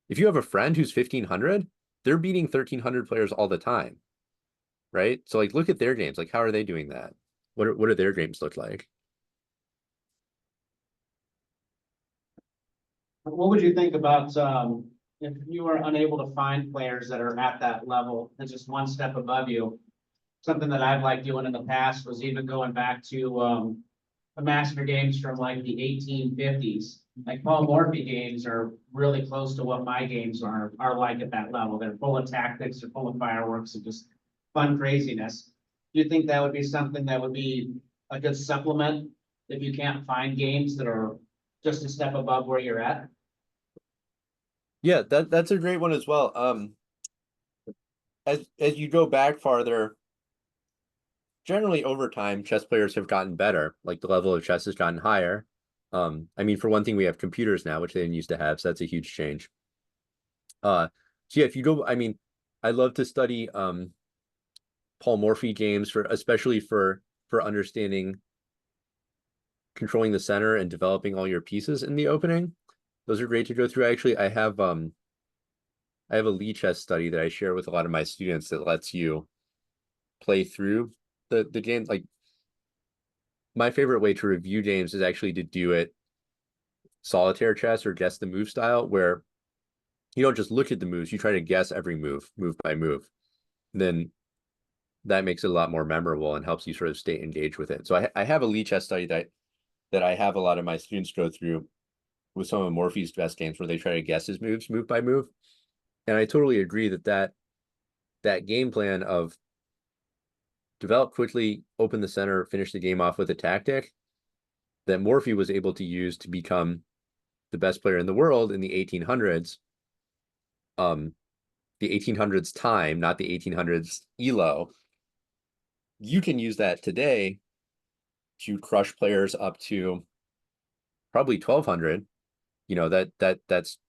If you have a friend who's 1,500, they're beating 1,300 players all the time, right? So like look at their games. Like how are they doing that? What do their games look like? What would you think about, if you were unable to find players that are at that level and just one step above you? Something that I've liked doing in the past was even going back to, the master games from like the 1850s. Like Paul Morphy games are really close to what my games are like at that level. They're full of tactics, they're full of fireworks and just fun craziness. Do you think that would be something that would be a good supplement if you can't find games that are just a step above where you're at? Yeah, that's a great one as well. As you go back farther, generally over time, chess players have gotten better. Like the level of chess has gotten higher. I mean, for one thing, we have computers now, which they didn't used to have, so that's a huge change. So yeah, if you go, I mean, I love to study polymorphy games for especially for understanding controlling the center and developing all your pieces in the opening. Those are great to go through. Actually, I have a Lee chess study that I share with a lot of my students that lets you play through the game. Like my favorite way to review games is actually to do it solitaire chess or guess the move style, where you don't just look at the moves, you try to guess every move, move by move. Then that makes it a lot more memorable and helps you sort of stay engaged with it. So I have a Lee chess study that I have a lot of my students go through with some of Morphy's best games where they try to guess his moves move by move. And I totally agree that game plan of develop quickly, open the center, finish the game off with a tactic that Morphy was able to use to become the best player in the world in the 1800s. The 1800s time, not the 1800s ELO. You can use that today to crush players up to probably 1200. You know, that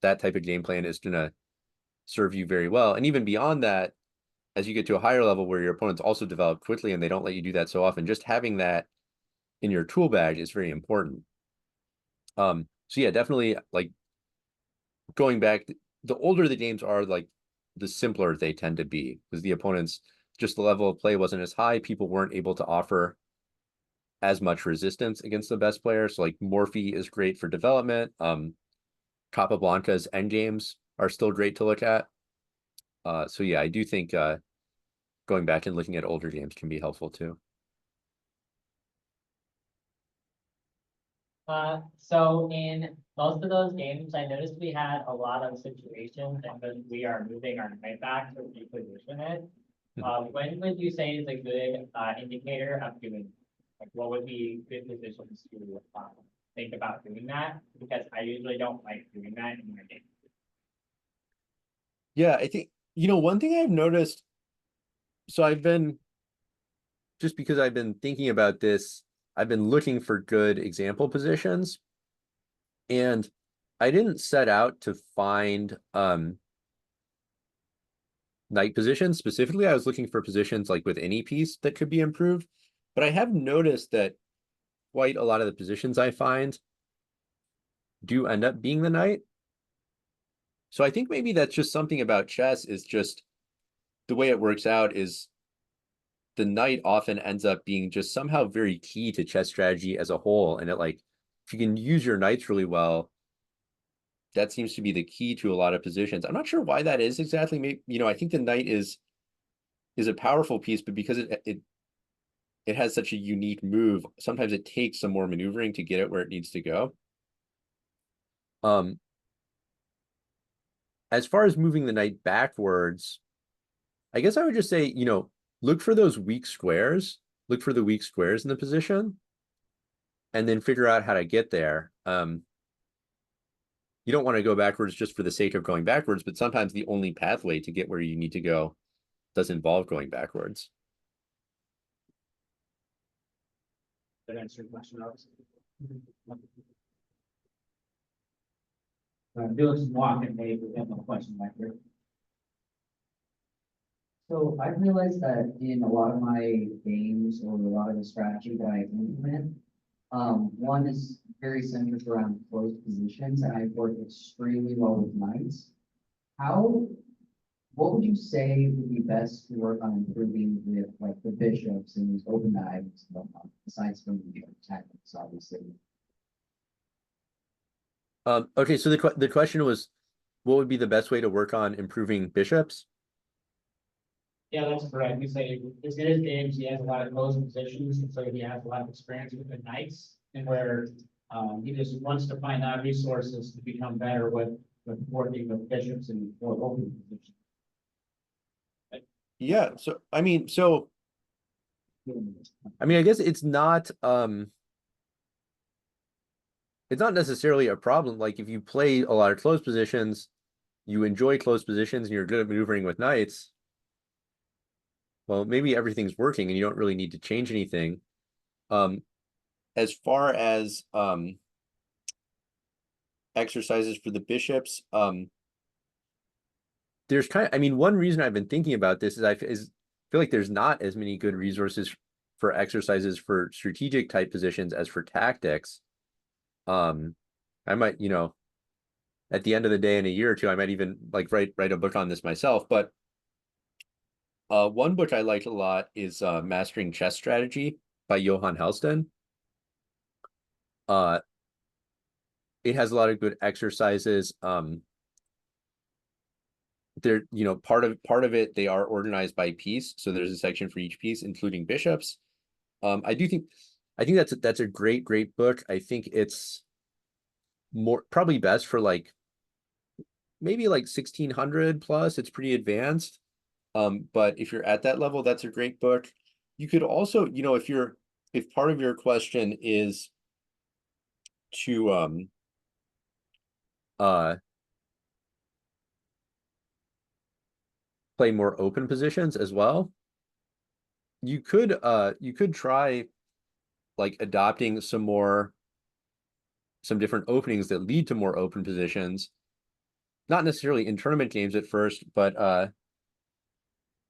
type of game plan is going to serve you very well. And even beyond that, as you get to a higher level where your opponents also develop quickly and they don't let you do that so often, just having that in your tool bag is very important. So yeah, definitely like going back, the older the games are, like the simpler they tend to be because the opponents, just the level of play wasn't as high. People weren't able to offer as much resistance against the best players. So like Morphy is great for development. Capablanca's endgames are still great to look at. So yeah, I do think going back and looking at older games can be helpful too. So in most of those games, I noticed we had a lot of situations and then we are moving our knight back to reposition it. When would you say is a good indicator of doing, like what would be good positions to think about doing that? Because I usually don't like doing that in my game. Yeah, I think, you know, one thing I've noticed, so just because I've been thinking about this, I've been looking for good example positions. And I didn't set out to find knight positions specifically. I was looking for positions like with any piece that could be improved. But I have noticed that quite a lot of the positions I find do end up being the knight. So I think maybe that's just something about chess is just the way it works out is the knight often ends up being just somehow very key to chess strategy as a whole. And it like, if you can use your knights really well, that seems to be the key to a lot of positions. I'm not sure why that is exactly. Maybe, you know, I think the knight is a powerful piece, but because it has such a unique move, sometimes it takes some more maneuvering to get it where it needs to go. As far as moving the knight backwards, I guess I would just say, you know, look for those weak squares, look for the weak squares in the position, and then figure out how to get there. You don't want to go backwards just for the sake of going backwards, but sometimes the only pathway to get where you need to go does involve going backwards. That answer your question, obviously. Doing some walking, maybe, we have no question back here. So I've realized that in a lot of my games or a lot of the strategy that I implement, one is very centered around closed positions, and I work extremely well with knights. What would you say would be best to work on improving with like the bishops and these open diagonals and whatnot, besides from the tactics, obviously? Okay, so the question was, what would be the best way to work on improving bishops? Yeah, that's correct. You say it's in his games, he has a lot of closed positions, and so he has a lot of experience with the knights, and where he just wants to find out resources to become better with working with bishops and more open positions. Yeah, so I mean, I guess it's not necessarily a problem. Like if you play a lot of closed positions, you enjoy closed positions and you're good at maneuvering with knights, well, maybe everything's working and you don't really need to change anything. As far as exercises for the bishops, there's kind of, I mean, one reason I've been thinking about this is feel like there's not as many good resources for exercises for strategic type positions as for tactics. I might, at the end of the day in a year or two, I might even like write a book on this myself. But one book I liked a lot is Mastering Chess Strategy by Johan Helston. It has a lot of good exercises. They're, part of it, they are organized by piece. So there's a section for each piece, including bishops. I think that's a great book. I think it's probably best for like maybe like 1600 plus. It's pretty advanced. But if you're at that level, that's a great book. You could also, if part of your question is to play more open positions as well, you could try like adopting some different openings that lead to more open positions, not necessarily in tournament games at first, but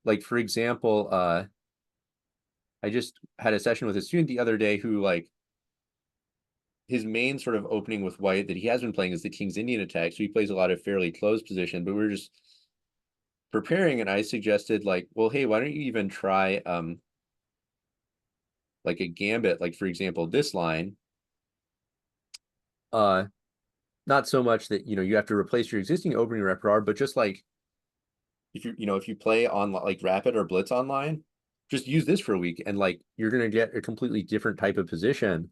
like for example, I just had a session with a student the other day who, like, his main sort of opening with white that he has been playing is the King's Indian attack. So he plays a lot of fairly closed position, but we were just preparing and I suggested like, well, hey, why don't you even try like a gambit, like for example, this line. Not so much that, you have to replace your existing opening repertoire, but just like if you play on like Rapid or Blitz online, just use this for a week and like you're gonna get a completely different type of position.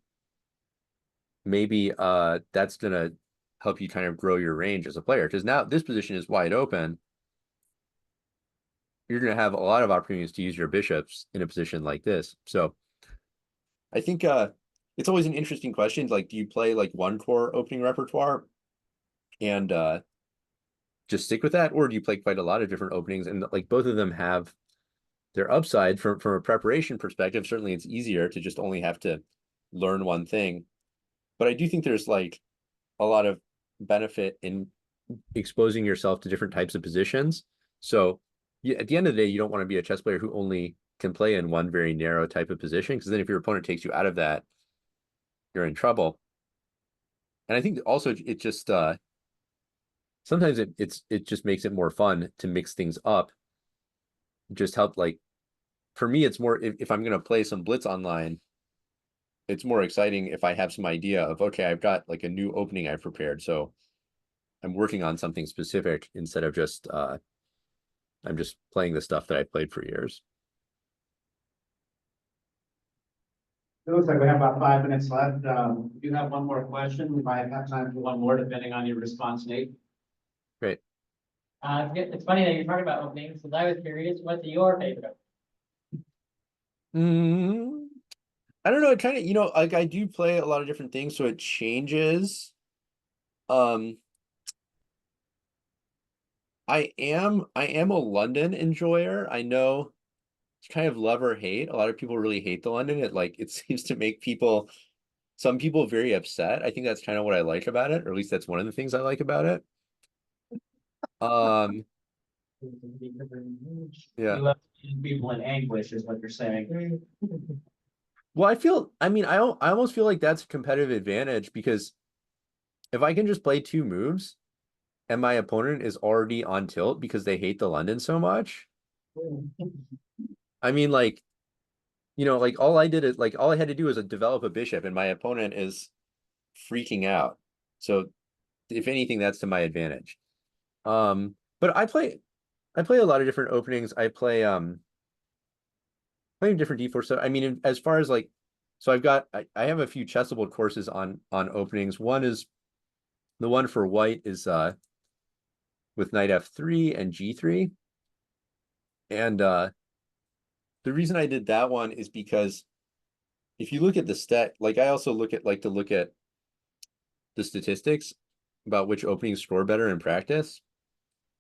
Maybe that's gonna help you kind of grow your range as a player, because now this position is wide open. You're gonna have a lot of opportunities to use your bishops in a position like this. So I think it's always an interesting question. Like, do you play like one core opening repertoire and just stick with that, or do you play quite a lot of different openings? And like both of them have their upside from a preparation perspective. Certainly it's easier to just only have to learn one thing, but I do think there's like a lot of benefit in exposing yourself to different types of positions. So at the end of the day, you don't want to be a chess player who only can play in one very narrow type of position, because then if your opponent takes you out of that, you're in trouble. And I think also it just sometimes it just makes it more fun to mix things up. Just help, like, for me, it's more if I'm going to play some Blitz online, it's more exciting if I have some idea of, okay, I've got like a new opening I've prepared. So I'm working on something specific instead of just I'm just playing the stuff that I played for years. It looks like we have about 5 minutes left. If you have one more question, we might have time for one more, depending on your response, Nate. Great. It's funny that you're talking about openings, because I was curious, what's your favorite? I don't know. It kind of, like I do play a lot of different things, so it changes. I am a London enjoyer. I know it's kind of love or hate. A lot of people really hate the London. It seems to make some people very upset. I think that's kind of what I like about it, or at least that's one of the things I like about it. Yeah. You love people in anguish is what you're saying. Well, I almost feel like that's a competitive advantage, because if I can just play 2 moves and my opponent is already on tilt because they hate the London so much. I mean, like, like all I had to do was develop a bishop and my opponent is freaking out. So if anything, that's to my advantage. But I play a lot of different openings. I play playing different d4 stuff. I mean, as far as like, so I have a few chessable courses on openings. One is the one for white is with knight f3 and g3. And the reason I did that one is because if you look at the stat, like I also like to look at the statistics about which openings score better in practice,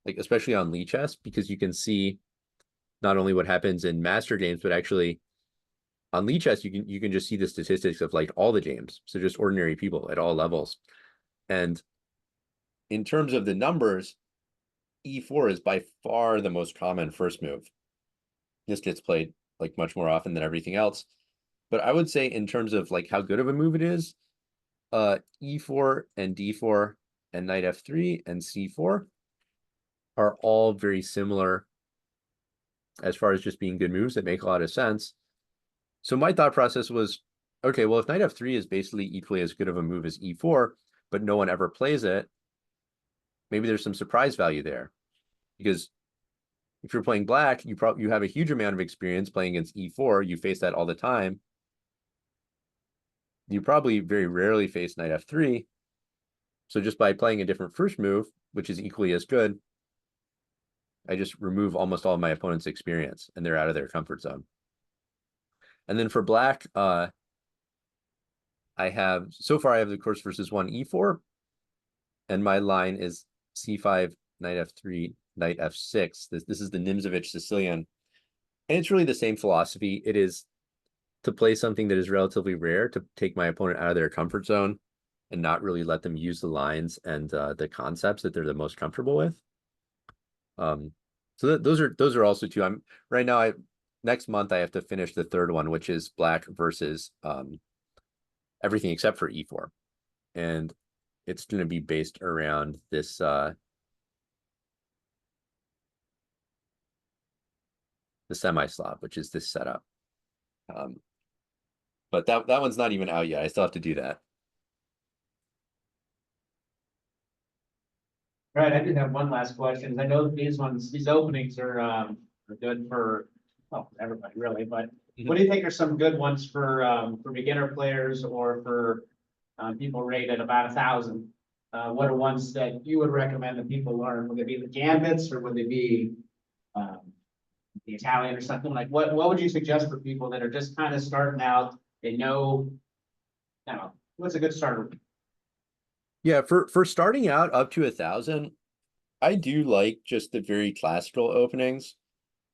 like especially on Lichess, because you can see not only what happens in master games, but actually on Lichess, you can just see the statistics of like all the games. So just ordinary people at all levels. And in terms of the numbers, e4 is by far the most common first move. This gets played like much more often than everything else. But I would say in terms of like how good of a move it is, e4 and d4 and knight f3 and c4 are all very similar as far as just being good moves that make a lot of sense. So my thought process was, okay, well, if knight f3 is basically equally as good of a move as e4, but no one ever plays it, maybe there's some surprise value there. Because if you're playing black, you have a huge amount of experience playing against e4. You face that all the time. You probably very rarely face knight f3. So just by playing a different first move, which is equally as good, I just remove almost all of my opponent's experience and they're out of their comfort zone. And then for black, I have the course versus 1 e4, and my line is c5, knight f3, knight f6. This is the Nimzovich Sicilian. And it's really the same philosophy. It is to play something that is relatively rare, to take my opponent out of their comfort zone and not really let them use the lines and the concepts that they're the most comfortable with. So those are also two. I'm right now. Next month I have to finish the third one, which is black versus everything except for e4, and it's going to be based around this the semi-Slav, which is this setup. But that one's not even out yet. I still have to do that. All right, I did have one last question. I know these openings are good for, well, everybody really, but what do you think are some good ones for beginner players or for people rated about 1,000? What are ones that you would recommend that people learn? Would they be the gambits or would they be the Italian or something? Like what would you suggest for people that are just kind of starting out? They know, I don't know, what's a good starter? Yeah, for starting out up to 1,000, I do like just the very classical openings.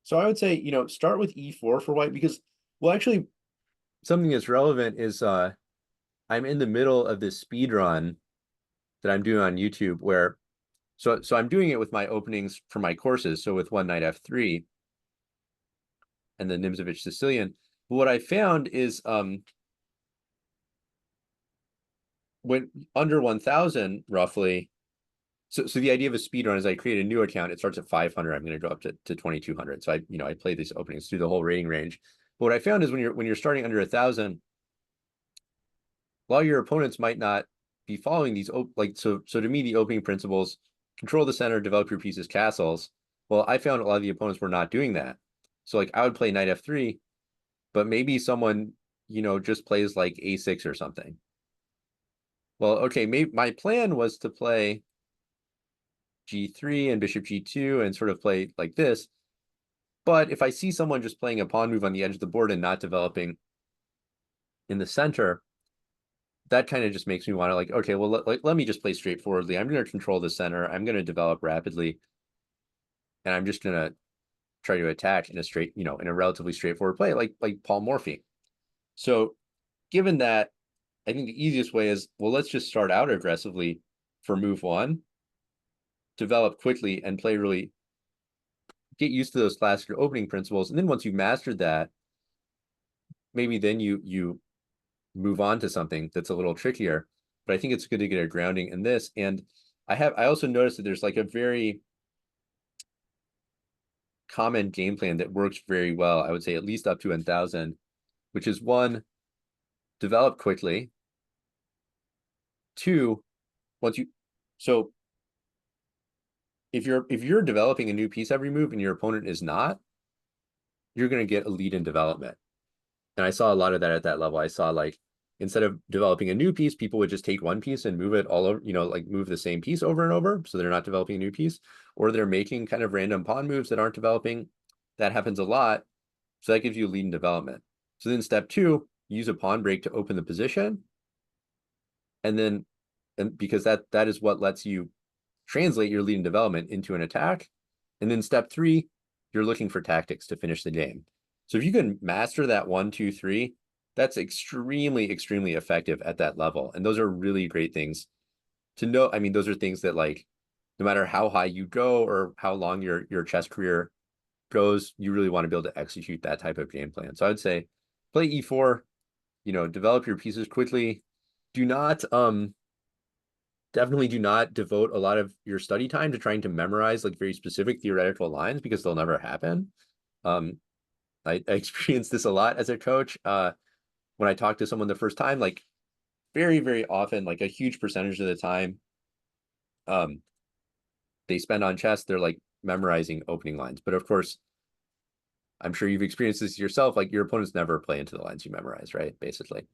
So I would say, start with e4 for white because, well, actually, something that's relevant is I'm in the middle of this speed run that I'm doing on YouTube where, so I'm doing it with my openings for my courses. So with one knight f3 and the Nimzovich Sicilian. But what I found is when under 1,000 roughly. So the idea of a speed run is I create a new account. It starts at 500. I'm going to go up to 2,200. So I play these openings through the whole rating range. But what I found is when you're starting under 1,000, while your opponents might not be following these, so to me, the opening principles: control the center, develop your pieces, castles. Well, I found a lot of the opponents were not doing that. So like I would play knight f3, but maybe someone, just plays like a6 or something. Well, okay, maybe my plan was to play g3 and bishop g2 and sort of play like this. But if I see someone just playing a pawn move on the edge of the board and not developing in the center, that kind of just makes me want to like, okay, well, let me just play straightforwardly. I'm going to control the center. I'm going to develop rapidly. And I'm just going to try to attack in a in a relatively straightforward play, like Paul Morphy. So given that, I think the easiest way is, well, let's just start out aggressively for move one, develop quickly and play really, get used to those classic opening principles. And then once you've mastered that, maybe then you move on to something that's a little trickier. But I think it's good to get a grounding in this. And I also noticed that there's like a very common game plan that works very well. I would say at least up to 1,000, which is one, develop quickly. Two, so if you're developing a new piece every move and your opponent is not, you're going to get a lead in development. And I saw a lot of that at that level. I saw like, instead of developing a new piece, people would just take one piece and move it all over, like move the same piece over and over. So they're not developing a new piece, or they're making kind of random pawn moves that aren't developing. That happens a lot. So that gives you a lead in development. So then step two, use a pawn break to open the position. And because that is what lets you translate your lead in development into an attack. And then step three, you're looking for tactics to finish the game. So if you can master that 1, 2, 3, that's extremely, extremely effective at that level. And those are really great things to know. I mean, those are things that like, no matter how high you go or how long your chess career goes, you really want to be able to execute that type of game plan. So I would say play e4, develop your pieces quickly. Do not, definitely do not devote a lot of your study time to trying to memorize like very specific theoretical lines because they'll never happen. I experienced this a lot as a coach. When I talked to someone the first time, like very, very often, like a huge percentage of the time, they spend on chess, they're like memorizing opening lines. But of course, I'm sure you've experienced this yourself, like your opponents never play into the lines you memorize, right? Basically.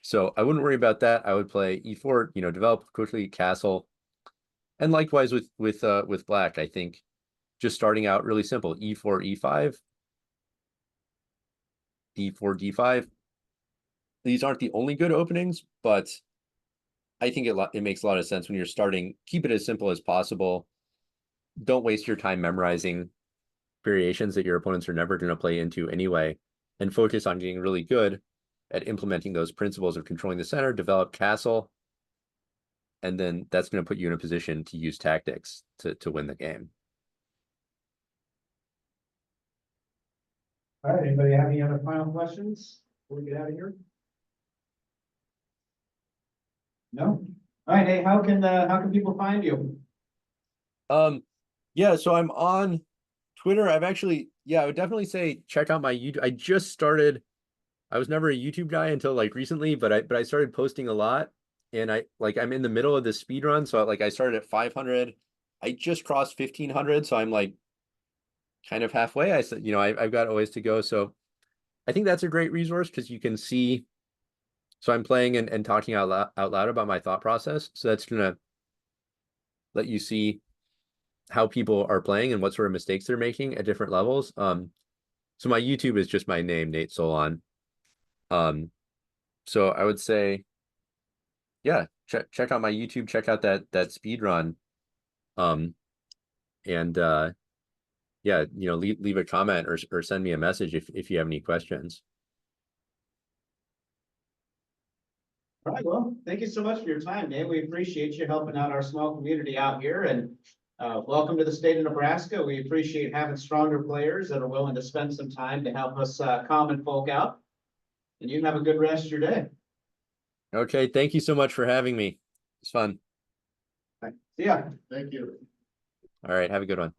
So I wouldn't worry about that. I would play e4, develop quickly, castle. And likewise with black, I think just starting out really simple, e4, e5, d4, d5. These aren't the only good openings, but I think it makes a lot of sense when you're starting. Keep it as simple as possible. Don't waste your time memorizing variations that your opponents are never going to play into anyway, and focus on getting really good at implementing those principles of controlling the center, develop castle, and then that's going to put you in a position to use tactics to win the game. All right, anybody have any other final questions before we get out of here? No? All right, hey, how can people find you? Yeah, so I'm on Twitter. I would definitely say check out my YouTube. I just started. I was never a YouTube guy until like recently, but I started posting a lot, and I'm in the middle of the speed run. So I started at 500. I just crossed 1500, so I'm like kind of halfway. I said, I've got a ways to go. So I think that's a great resource because you can see. So I'm playing and talking out loud about my thought process. So that's gonna let you see how people are playing and what sort of mistakes they're making at different levels. So my YouTube is just my name, Nate Salon. So I would say, yeah, check out my YouTube, check out that speed run. And yeah, leave a comment or send me a message if you have any questions. All right, well, thank you so much for your time, Dave. We appreciate you helping out our small community out here, and welcome to the state of Nebraska. We appreciate having stronger players that are willing to spend some time to help us common folk out. And you have a good rest of your day. Okay, thank you so much for having me. It's fun. All right, see ya. Thank you. All right, have a good one.